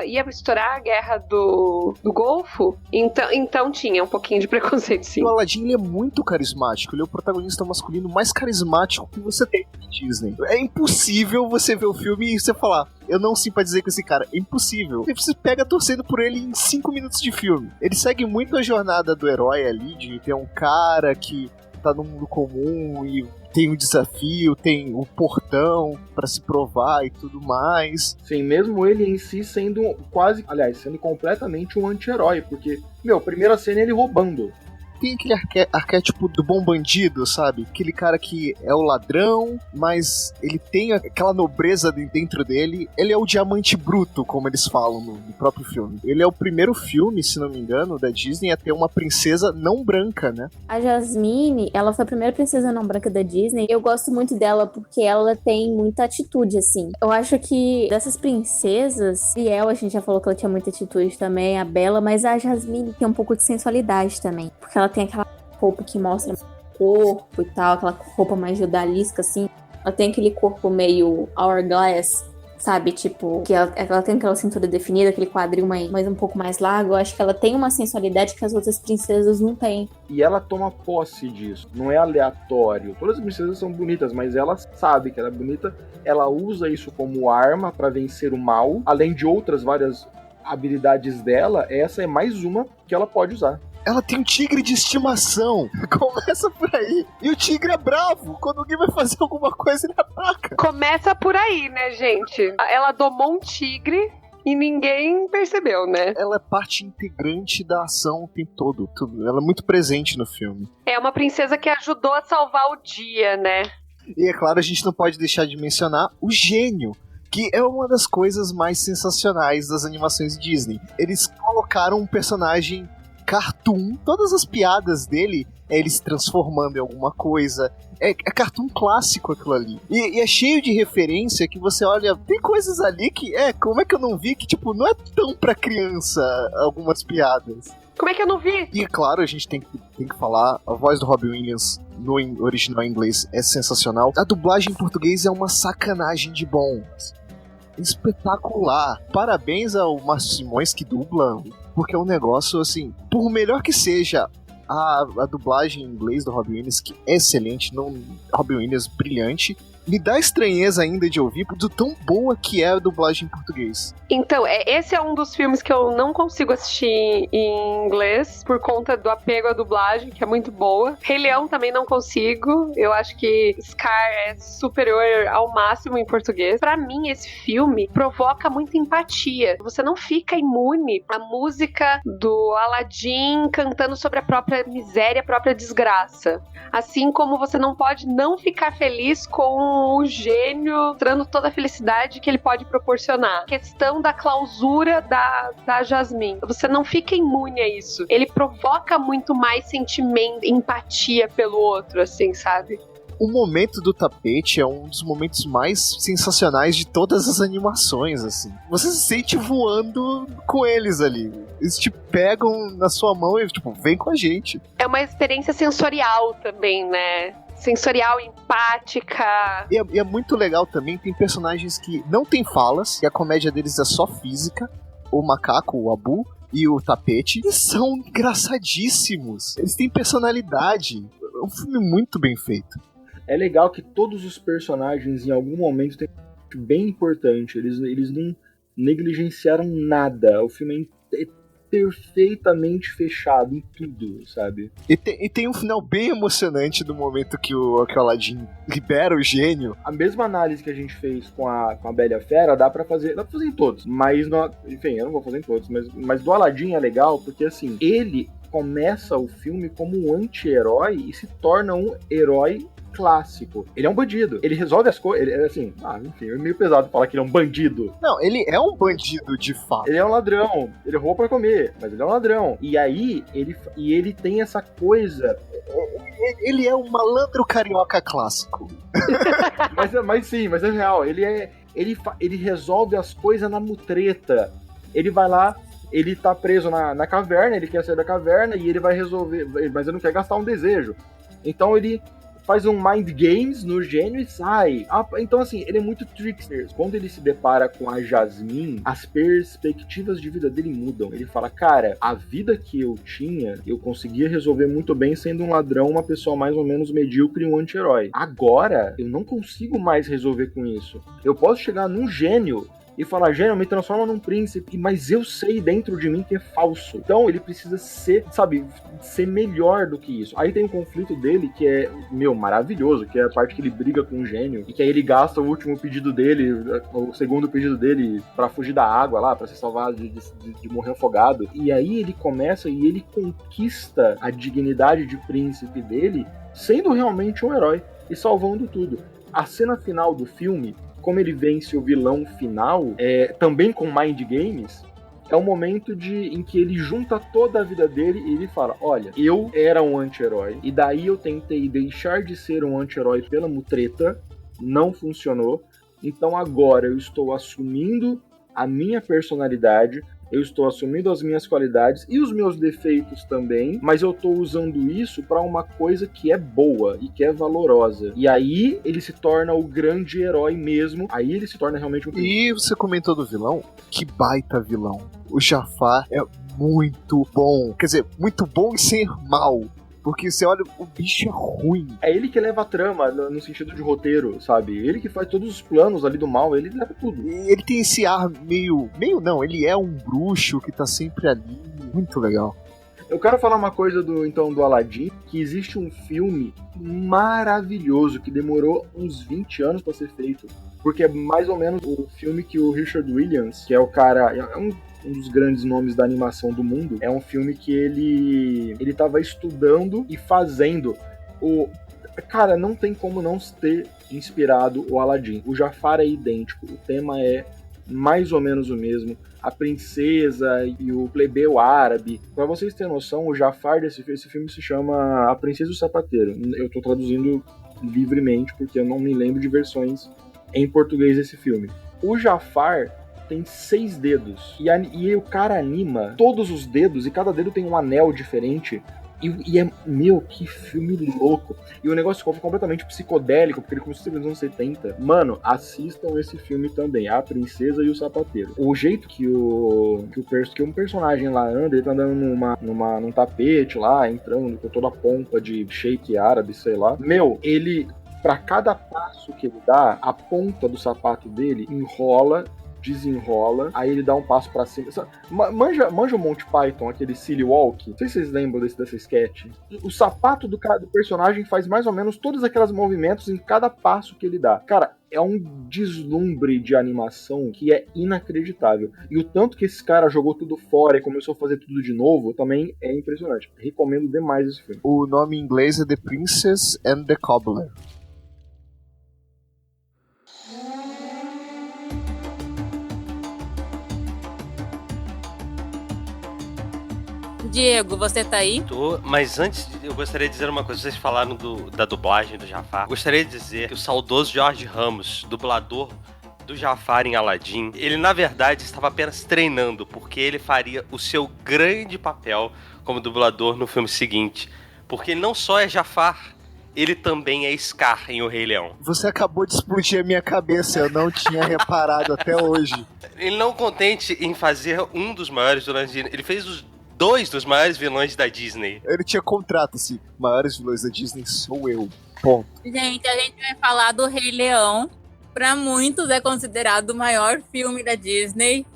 ia estourar a guerra do Golfo. Então tinha um pouquinho de preconceito, sim. O Aladdin, ele é muito carismático. Ele é o protagonista masculino mais carismático que você tem na Disney. É impossível você ver o filme e você falar: eu não simpatizei com esse cara. É impossível. Você pega torcendo por ele em 5 minutos de filme. Ele segue muito a jornada do herói ali, de ter um cara que tá no mundo comum e tem um desafio, tem um portão pra se provar e tudo mais. Sim, mesmo ele em si sendo sendo completamente um anti-herói, porque, primeira cena é ele roubando. Tem aquele arquétipo do bom bandido, sabe? Aquele cara que é o ladrão, mas ele tem aquela nobreza dentro dele. Ele é o diamante bruto, como eles falam no próprio filme. Ele é o primeiro filme, se não me engano, da Disney a ter uma princesa não branca, né? A Jasmine, ela foi a primeira princesa não branca da Disney. Eu gosto muito dela porque ela tem muita atitude, assim. Eu acho que dessas princesas, Ariel, a gente já falou que ela tinha muita atitude também, a Bela, mas a Jasmine tem um pouco de sensualidade também. Porque ela tem aquela roupa que mostra o corpo e tal, aquela roupa mais judalisca, assim. Ela tem aquele corpo meio hourglass, sabe? Tipo, que ela tem aquela cintura definida, aquele quadril mais um pouco mais largo. Eu acho que ela tem uma sensualidade que as outras princesas não têm. E ela toma posse disso. Não é aleatório. Todas as princesas são bonitas, mas ela sabe que ela é bonita. Ela usa isso como arma pra vencer o mal. Além de outras várias habilidades dela, essa é mais uma que ela pode usar. Ela tem um tigre de estimação. Começa por aí. E o tigre é bravo. Quando alguém vai fazer alguma coisa, ele ataca. Começa por aí, né, gente? Ela domou um tigre e ninguém percebeu, né? Ela é parte integrante da ação o tempo todo. Tudo. Ela é muito presente no filme. É uma princesa que ajudou a salvar o dia, né? E é claro, a gente não pode deixar de mencionar o gênio, que é uma das coisas mais sensacionais das animações Disney. Eles colocaram um personagem cartoon, todas as piadas dele é ele se transformando em alguma coisa. É cartoon clássico aquilo ali. E é cheio de referência que você olha, tem coisas ali que, como é que eu não vi? Que, tipo, não é tão pra criança algumas piadas. Como é que eu não vi? E, claro, a gente tem que falar, a voz do Robin Williams no original em inglês é sensacional. A dublagem em português é uma sacanagem de bom. Espetacular. Parabéns ao Márcio Simões que dubla, porque é um negócio, assim, por melhor que seja a dublagem em inglês do Robin Williams, que é excelente, Robin Williams brilhante, me dá estranheza ainda de ouvir do tão boa que é a dublagem em português. Então, esse é um dos filmes que eu não consigo assistir em inglês por conta do apego à dublagem, que é muito boa. Rei Leão também não consigo. Eu acho que Scar é superior ao máximo em português. Pra mim, esse filme provoca muita empatia. Você não fica imune à música do Aladdin cantando sobre a própria miséria, a própria desgraça. Assim como você não pode não ficar feliz com o gênio mostrando toda a felicidade que ele pode proporcionar. A questão da clausura da Jasmine. Você não fica imune a isso. Ele provoca muito mais sentimento, empatia pelo outro, assim, sabe? O momento do tapete é um dos momentos mais sensacionais de todas as animações, assim. Você se sente voando com eles ali. Eles te pegam na sua mão e, tipo, vem com a gente. É uma experiência sensorial também, né? Sensorial, empática. E é muito legal também, tem personagens que não tem falas, e a comédia deles é só física. O macaco, o Abu, e o tapete, e são engraçadíssimos. Eles têm personalidade. É um filme muito bem feito. É legal que todos os personagens, em algum momento, têm um bem importante. Eles não negligenciaram nada. O filme é perfeitamente fechado em tudo, sabe? E tem um final bem emocionante do momento que o Aladdin libera o gênio. A mesma análise que a gente fez com a Bela e a Fera, dá pra fazer em todos. Mas, enfim, eu não vou fazer em todos. Mas do Aladdin é legal porque, assim, ele começa o filme como um anti-herói e se torna um herói clássico. Ele é um bandido. Ele resolve as coisas. Ele é assim, enfim, é meio pesado falar que ele é um bandido. Não, ele é um bandido de fato. Ele é um ladrão. Ele rouba pra comer, mas ele é um ladrão. E aí, ele tem essa coisa. Ele é um malandro carioca clássico. mas é real. Ele resolve as coisas na mutreta. Ele vai lá. Ele tá preso na caverna, ele quer sair da caverna e ele vai resolver, mas ele não quer gastar um desejo. Então ele faz um mind games no gênio e sai. Então, assim, ele é muito trickster. Quando ele se depara com a Jasmine, as perspectivas de vida dele mudam. Ele fala, cara, a vida que eu tinha, eu conseguia resolver muito bem sendo um ladrão, uma pessoa mais ou menos medíocre e um anti-herói. Agora, eu não consigo mais resolver com isso. Eu posso chegar num gênio e falar, gênio, me transforma num príncipe, mas eu sei dentro de mim que é falso. Então ele precisa ser melhor do que isso. Aí tem um conflito dele que é, maravilhoso, que é a parte que ele briga com o gênio, e que aí ele gasta o último pedido dele, o segundo pedido dele, pra fugir da água lá, pra ser salvado de morrer afogado. E aí ele começa e ele conquista a dignidade de príncipe dele, sendo realmente um herói e salvando tudo. A cena final do filme, como ele vence o vilão final, também com Mind Games, é o momento em que ele junta toda a vida dele e ele fala, olha, eu era um anti-herói, e daí eu tentei deixar de ser um anti-herói pela mutreta, não funcionou, então agora eu estou assumindo a minha personalidade, eu estou assumindo as minhas qualidades e os meus defeitos também, mas eu estou usando isso para uma coisa que é boa e que é valorosa. E aí ele se torna o grande herói mesmo, aí ele se torna realmente um... E você comentou do vilão? Que baita vilão. O Jafar é muito bom. Quer dizer, muito bom e ser mal. Porque você olha, o bicho é ruim. É ele que leva a trama no sentido de roteiro, sabe? Ele que faz todos os planos ali do mal, ele leva tudo. E ele tem esse ar meio não, ele é um bruxo que tá sempre ali. Muito legal. Eu quero falar uma coisa do Aladdin, que existe um filme maravilhoso que demorou uns 20 anos pra ser feito. Porque é mais ou menos o filme que o Richard Williams, que é o cara... um dos grandes nomes da animação do mundo, é um filme que ele tava estudando e fazendo Cara, não tem como não ter inspirado o Aladdin. O Jafar é idêntico, o tema é mais ou menos o mesmo. A princesa e o plebeu árabe. Pra vocês terem noção, o Jafar esse filme se chama A Princesa e o Sapateiro. Eu tô traduzindo livremente, porque eu não me lembro de versões em português desse filme. O Jafar tem 6 dedos. E o cara anima todos os dedos, e cada dedo tem um anel diferente. E é, meu, que filme louco. E o negócio ficou completamente psicodélico, porque ele começou nos anos 70. Mano, assistam esse filme também, A Princesa e o Sapateiro. O jeito que um personagem lá anda, ele tá andando num tapete lá, entrando com toda a pompa de sheik árabe, sei lá. Meu, ele, pra cada passo que ele dá, a ponta do sapato dele enrola, desenrola, aí ele dá um passo pra cima. Manja o Monty Python, aquele Silly Walk? Não sei se vocês lembram dessa sketch. O sapato do personagem faz mais ou menos todos aqueles movimentos em cada passo que ele dá. Cara, é um deslumbre de animação que é inacreditável. E o tanto que esse cara jogou tudo fora e começou a fazer tudo de novo também é impressionante. Recomendo demais esse filme. O nome em inglês é The Princess and the Cobbler. Diego, você tá aí? Tô, mas antes eu gostaria de dizer uma coisa. Vocês falaram da dublagem do Jafar. Gostaria de dizer que o saudoso Jorge Ramos, dublador do Jafar em Aladdin, ele na verdade estava apenas treinando, porque ele faria o seu grande papel como dublador no filme seguinte. Porque ele não só é Jafar, ele também é Scar em O Rei Leão. Você acabou de explodir a minha cabeça, eu não tinha reparado até hoje. Ele não contente em fazer um dos maiores vilões de... Ele fez os 2 dos maiores vilões da Disney. Ele tinha contrato, assim, maiores vilões da Disney sou eu. Ponto. Gente, a gente vai falar do Rei Leão. Pra muitos é considerado o maior filme da Disney,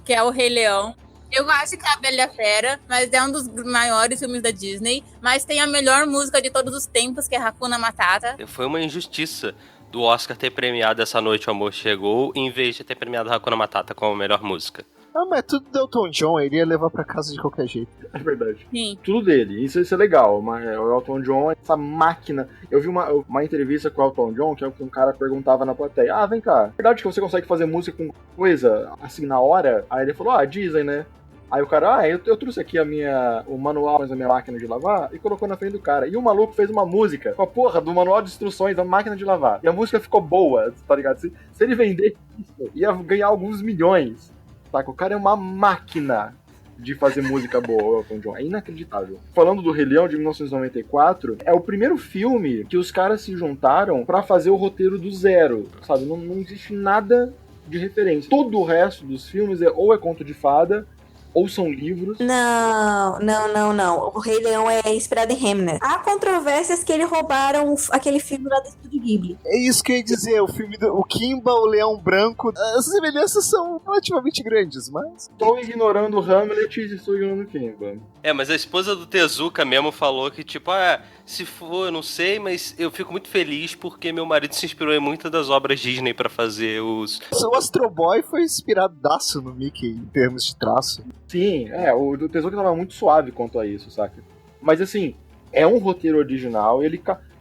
que é o Rei Leão. Eu acho que é a Bela e a Fera, mas é um dos maiores filmes da Disney. Mas tem a melhor música de todos os tempos, que é Hakuna Matata. Foi uma injustiça do Oscar ter premiado Essa Noite o Amor Chegou, em vez de ter premiado Hakuna Matata como a melhor música. Ah, mas tudo do Elton John, ele ia levar pra casa de qualquer jeito. É verdade. Sim. Tudo dele. Isso é legal. Mas o Elton John, essa máquina. Eu vi uma entrevista com o Elton John, que um cara perguntava na plateia: ah, vem cá, é verdade que você consegue fazer música com coisa assim na hora? Aí ele falou: ah, dizem, né? Aí o cara, eu trouxe aqui o manual da minha máquina de lavar e colocou na frente do cara. E o maluco fez uma música com a porra do manual de instruções da máquina de lavar. E a música ficou boa, tá ligado? Se ele vender isso, ia ganhar alguns milhões. Tá? O cara é uma máquina de fazer música boa, o Elton John. É inacreditável. Falando do Rei Leão de 1994, é o primeiro filme que os caras se juntaram pra fazer o roteiro do zero, sabe? Não existe nada de referência. Todo o resto dos filmes ou é conto de fada, ou são livros. Não. O Rei Leão é inspirado em Hamnet. Há controvérsias que eles roubaram aquele filme lá do Estúdio Ghibli. É isso que eu ia dizer, o filme o Kimba, o Leão Branco, as semelhanças são relativamente grandes, mas... Estou ignorando o Hamlet e estou ignorando o Kimba. Mas a esposa do Tezuka mesmo falou que, tipo, se for, eu não sei, mas eu fico muito feliz porque meu marido se inspirou em muitas das obras Disney pra fazer os... O Astro Boy foi inspiradaço no Mickey em termos de traço. Sim, o Tezuka tava muito suave quanto a isso, saca? Mas assim, é um roteiro original,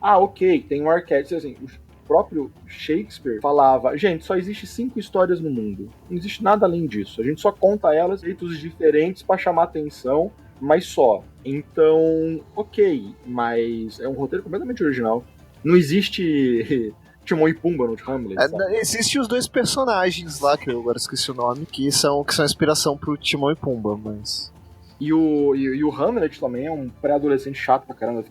ok, tem um arquétipo, assim, o próprio Shakespeare falava, gente, só existe 5 histórias no mundo, não existe nada além disso, a gente só conta elas de jeitos diferentes pra chamar atenção, mas só. Então, ok, mas é um roteiro completamente original. Não existe Timão e Pumba no Hamlet. Existem os 2 personagens lá, que eu agora esqueci o nome, que são inspiração pro Timão e Pumba, mas... E o Hamlet também é um pré-adolescente chato pra caramba,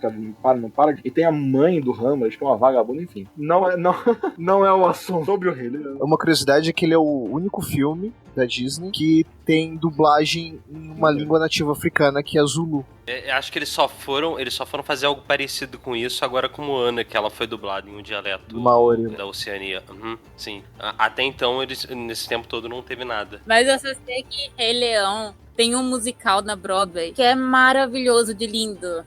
não para. E tem a mãe do Hamlet, que é uma vagabunda, enfim. Não é o assunto sobre o Rei Leão. Uma curiosidade é que ele é o único filme da Disney que tem dublagem em uma língua nativa africana, que é Zulu. Acho que eles só foram fazer algo parecido com isso agora com Moana, que ela foi dublada em um dialeto Maori da Oceania. Sim. Até então, nesse tempo todo, não teve nada. Mas eu só sei que Rei Leão tem um musical na Broadway que é maravilhoso de lindo.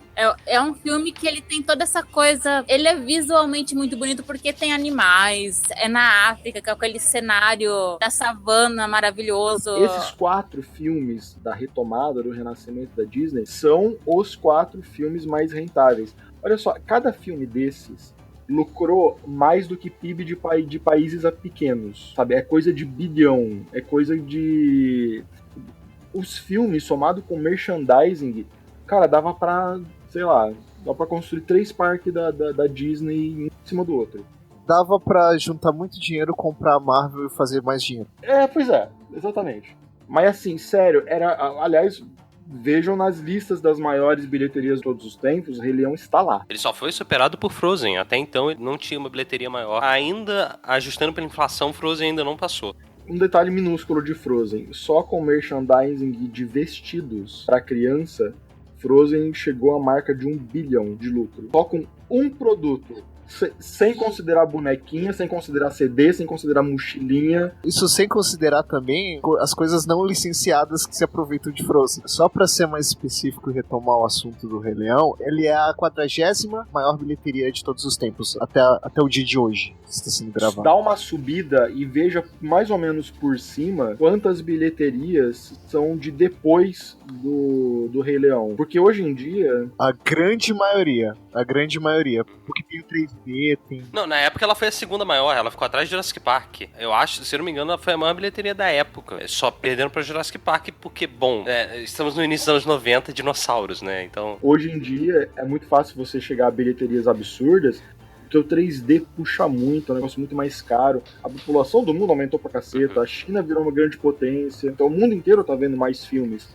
É um filme que ele tem toda essa coisa... Ele é visualmente muito bonito porque tem animais. É na África, que é aquele cenário da savana maravilhoso. Esses 4 filmes da retomada, do renascimento da Disney, são os 4 filmes mais rentáveis. Olha só, cada filme desses lucrou mais do que PIB de países pequenos, sabe? É coisa de bilhão, é coisa de... Os filmes, somado com merchandising, cara, dava pra, sei lá, dá pra construir 3 parques da Disney em cima do outro. Dava pra juntar muito dinheiro, comprar a Marvel e fazer mais dinheiro. Pois é, exatamente. Mas assim, sério, aliás, vejam nas listas das maiores bilheterias de todos os tempos, o Rei Leão está lá. Ele só foi superado por Frozen. Até então ele não tinha uma bilheteria maior. Ainda, ajustando pela inflação, Frozen ainda não passou. Um detalhe minúsculo de Frozen, só com merchandising de vestidos para criança, Frozen chegou à marca de 1 bilhão de lucro. Só com um produto. Sem considerar bonequinha, sem considerar CD, sem considerar mochilinha. Isso sem considerar também as coisas não licenciadas que se aproveitam de Frozen. Só pra ser mais específico e retomar o assunto do Rei Leão, ele é a 40ª maior bilheteria de todos os tempos, até o dia de hoje, que está sendo gravado. Dá uma subida e veja mais ou menos por cima quantas bilheterias são de depois do Rei Leão. Porque hoje em dia... A grande maioria, porque tem o 3D, tem... Não, na época ela foi a segunda maior, ela ficou atrás de Jurassic Park. Eu acho, se eu não me engano, ela foi a maior bilheteria da época. Só perdendo pra Jurassic Park porque, bom, estamos no início dos anos 90, dinossauros, né, então... Hoje em dia é muito fácil você chegar a bilheterias absurdas, porque o 3D puxa muito, é um negócio muito mais caro. A população do mundo aumentou pra caceta, a China virou uma grande potência, então o mundo inteiro tá vendo mais filmes.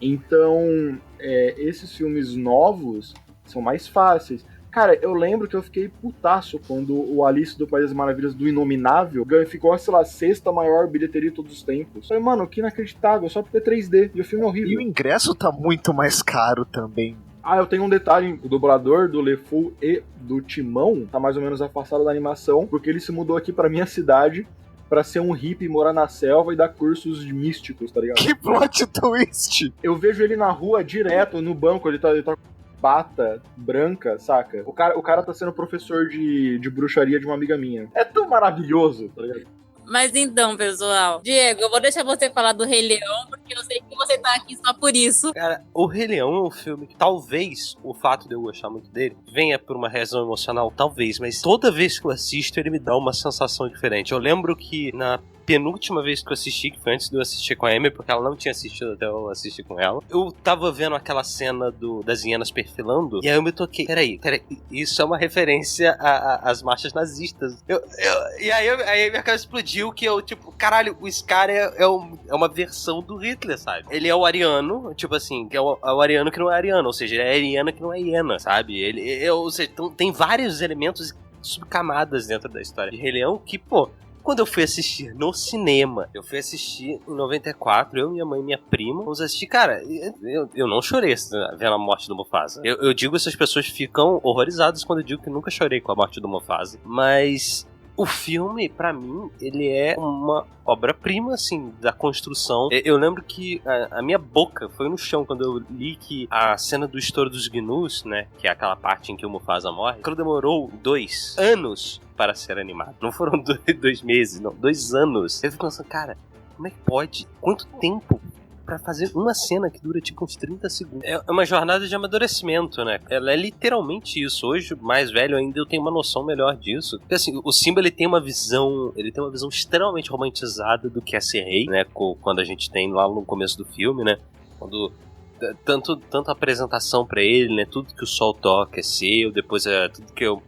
Então, esses filmes novos são mais fáceis. Cara, eu lembro que eu fiquei putaço quando o Alice do País das Maravilhas do Inominável ficou, sei lá, 6ª maior bilheteria de todos os tempos. Falei, mano, que inacreditável, só porque é 3D. E o filme é horrível. E o ingresso tá muito mais caro também. Eu tenho um detalhe, o dublador do LeFou e do Timão tá mais ou menos afastado da animação, porque ele se mudou aqui pra minha cidade pra ser um hippie, morar na selva e dar cursos de místicos, tá ligado? Que plot twist! Eu vejo ele na rua direto, no banco, ele tá bata branca, saca? O cara tá sendo professor de bruxaria de uma amiga minha. É tão maravilhoso, tá ligado? Mas então, pessoal, Diego, eu vou deixar você falar do Rei Leão, porque eu sei que você tá aqui só por isso. Cara, o Rei Leão é um filme que talvez o fato de eu gostar muito dele venha por uma razão emocional, talvez, mas toda vez que eu assisto ele me dá uma sensação diferente. Eu lembro que na penúltima vez que eu assisti, que foi antes de eu assistir com a Amy, porque ela não tinha assistido até eu assistir com ela, eu tava vendo aquela cena das hienas perfilando, e aí eu me toquei, peraí, isso é uma referência às marchas nazistas. E aí minha cabeça explodiu que eu, tipo, caralho, o Scar é uma versão do Hitler, sabe? Ele é o ariano, tipo assim, que é o ariano que não é ariano, ou seja, ele é a hiena que não é hiena, sabe? Ou seja, tem vários elementos subcamadas dentro da história de Rei Leão que, pô, quando eu fui assistir no cinema, eu fui assistir em 94, eu, minha mãe e minha prima, vamos assistir, cara, eu não chorei vendo a morte do Mufasa. Eu digo, essas pessoas ficam horrorizadas quando eu digo que nunca chorei com a morte do Mufasa, mas o filme, pra mim, ele é uma obra-prima, assim, da construção. Eu lembro que a minha boca foi no chão quando eu li que a cena do estouro dos gnus, né, que é aquela parte em que o Mufasa morre, aquilo demorou 2 anos para ser animado. Não foram 2 meses, não, 2 anos. Eu fico pensando, cara, como é que pode? Quanto tempo pra fazer uma cena que dura tipo uns 30 segundos? É uma jornada de amadurecimento, né? Ela é literalmente isso. Hoje, mais velho ainda, eu tenho uma noção melhor disso. Porque assim, o Simba, ele tem uma visão extremamente romantizada do que é ser rei, né? Quando a gente tem lá no começo do filme, né? Quando tanto a apresentação pra ele, né? Tudo que o sol toca é seu, depois tudo que eu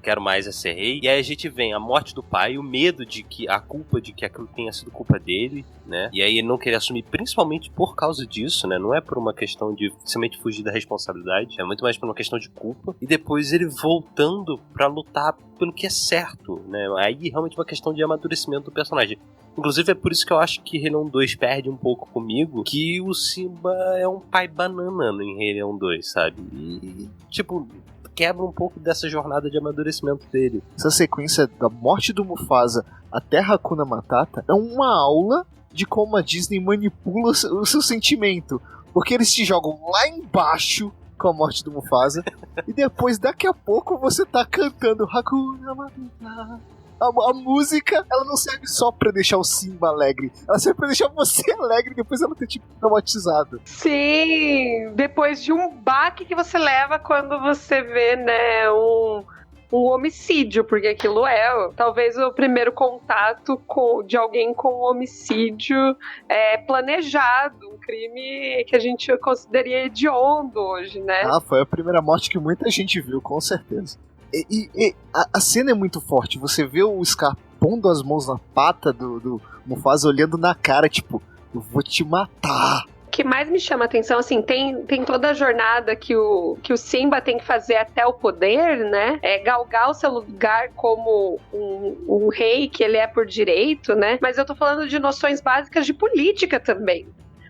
quero mais é ser rei. E aí a gente vem a morte do pai, o medo de que a culpa de que aquilo tenha sido culpa dele, né? E aí ele não querer assumir, principalmente por causa disso, né? Não é por uma questão de simplesmente fugir da responsabilidade, é muito mais por uma questão de culpa. E depois ele voltando pra lutar pelo que é certo, né? Aí realmente uma questão de amadurecimento do personagem. Inclusive é por isso que eu acho que Rei Leão 2 perde um pouco comigo, que o Simba é um pai banana em Rei Leão 2, sabe? E, tipo, quebra um pouco dessa jornada de amadurecimento dele. Essa sequência da morte do Mufasa até Hakuna Matata é uma aula de como a Disney manipula o seu sentimento. Porque eles te jogam lá embaixo com a morte do Mufasa e depois, daqui a pouco, você tá cantando Hakuna Matata. A música, ela não serve só pra deixar o Simba alegre, ela serve pra deixar você alegre e depois ela ter, tipo, traumatizado. Sim, depois de um baque que você leva quando você vê, né, um um homicídio, porque aquilo é talvez o primeiro contato de alguém com um homicídio planejado, um crime que a gente consideraria hediondo hoje, né? Foi a primeira morte que muita gente viu, com certeza. E a cena é muito forte, você vê o Scar pondo as mãos na pata do Mufasa, olhando na cara, tipo, eu vou te matar. O que mais me chama a atenção, assim, tem toda a jornada que o Simba tem que fazer até o poder, né? Galgar o seu lugar como um rei que ele é por direito, né? Mas eu tô falando de noções básicas de política também.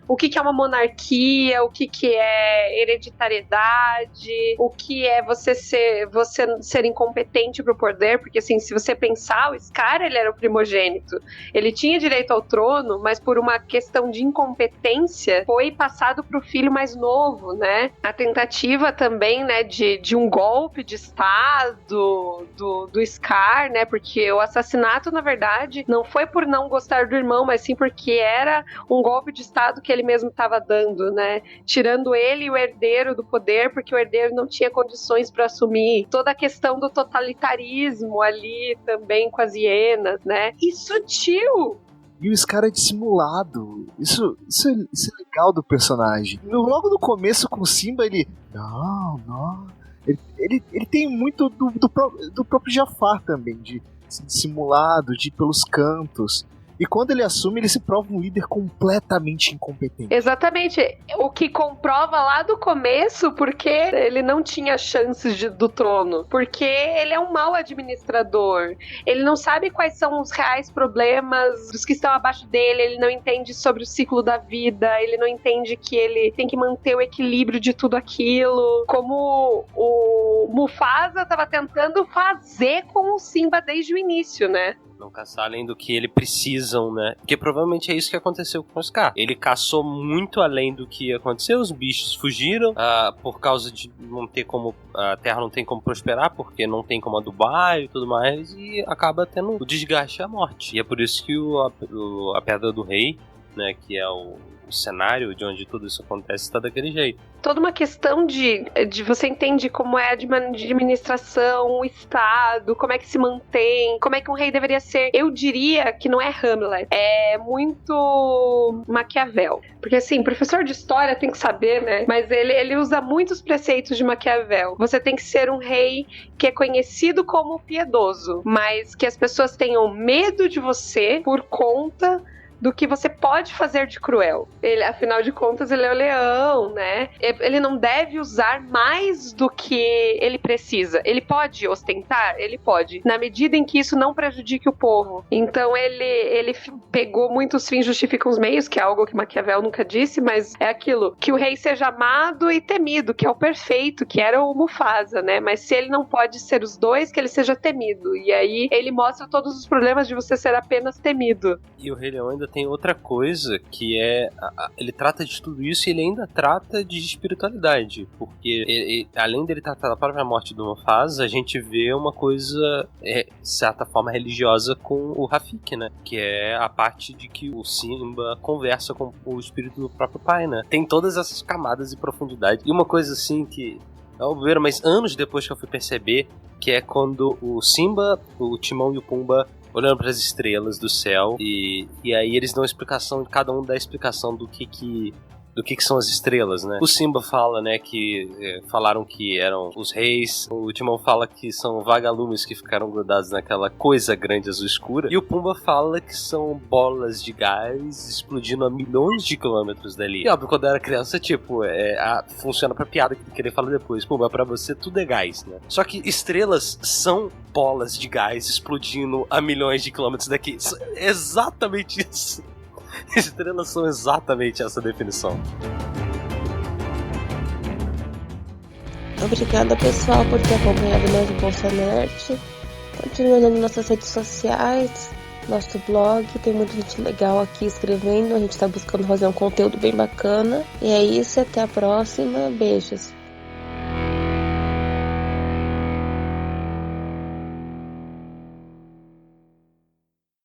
O que é uma monarquia, o que é hereditariedade, o que é você ser incompetente pro poder, porque assim, se você pensar, o Scar, ele era o primogênito, ele tinha direito ao trono, mas por uma questão de incompetência, foi passado pro filho mais novo, né? A tentativa também, né, de um golpe de estado do Scar, né, porque o assassinato, na verdade, não foi por não gostar do irmão, mas sim porque era um golpe de estado que ele mesmo estava dando, né? Tirando ele e o herdeiro do poder, porque o herdeiro não tinha condições para assumir. Toda a questão do totalitarismo ali também com as hienas, né? E sutil! E o Scar é dissimulado. Isso é legal do personagem. Logo no começo com o Simba, ele... Não. Ele tem muito do próprio Jafar também, de ser dissimulado, de ir pelos cantos. E quando ele assume, ele se prova um líder completamente incompetente. Exatamente. O que comprova lá do começo porque ele não tinha chances do trono. Porque ele é um mau administrador. Ele não sabe quais são os reais problemas dos que estão abaixo dele. Ele não entende sobre o ciclo da vida. Ele não entende que ele tem que manter o equilíbrio de tudo aquilo. Como o Mufasa estava tentando fazer com o Simba desde o início, né? Não caçar além do que ele precisam, né? Porque provavelmente é isso que aconteceu com o Scar. Ele caçou muito além do que aconteceu. Os bichos fugiram por causa de não ter como... A terra não tem como prosperar, porque não tem como adubar e tudo mais. E acaba tendo o desgaste e a morte. E é por isso que a Pedra do Rei, né? Que é o cenário de onde tudo isso acontece, está daquele jeito. Toda uma questão de você entende como é a administração, o Estado, como é que se mantém, como é que um rei deveria ser. Eu diria que não é Hamlet, é muito Maquiavel. Porque assim, professor de história tem que saber, né? Mas ele usa muitos preceitos de Maquiavel. Você tem que ser um rei que é conhecido como piedoso, mas que as pessoas tenham medo de você por conta do que você pode fazer de cruel. Ele, afinal de contas, ele é o leão, né? Ele não deve usar mais do que ele precisa. Ele pode ostentar? Ele pode. Na medida em que isso não prejudique o povo. Então, ele pegou muitos fins justificam os meios, que é algo que Maquiavel nunca disse, mas é aquilo. Que o rei seja amado e temido, que é o perfeito, que era o Mufasa, né? Mas se ele não pode ser os dois, que ele seja temido. E aí, ele mostra todos os problemas de você ser apenas temido. E o Rei Leão ainda tem outra coisa, que é... Ele trata de tudo isso e ele ainda trata de espiritualidade. Porque, além dele tratar da própria morte do Mufasa, a gente vê uma coisa, de certa forma, religiosa com o Rafiki, né? Que é a parte de que o Simba conversa com o espírito do próprio pai, né? Tem todas essas camadas e profundidade. E uma coisa, assim, que... É óbvio, mas anos depois que eu fui perceber, que é quando o Simba, o Timão e o Pumba olhando para as estrelas do céu e aí eles dão a explicação, cada um dá a explicação do que são as estrelas, né? O Simba fala, né, que falaram que eram os reis. O Timão fala que são vagalumes que ficaram grudados naquela coisa grande azul escura. E o Pumba fala que são bolas de gás explodindo a milhões de quilômetros dali. E óbvio, quando eu era criança, tipo, funciona pra piada que ele fala depois. Pumba, pra você tudo é gás, né? Só que estrelas são bolas de gás explodindo a milhões de quilômetros daqui. É exatamente isso. Estrelas são exatamente essa definição. Obrigada, pessoal, por ter acompanhado mais um Bolsa Nerd. Continue olhando nossas redes sociais, nosso blog. Tem muita gente legal aqui escrevendo. A gente tá buscando fazer um conteúdo bem bacana. E é isso, até a próxima. Beijos.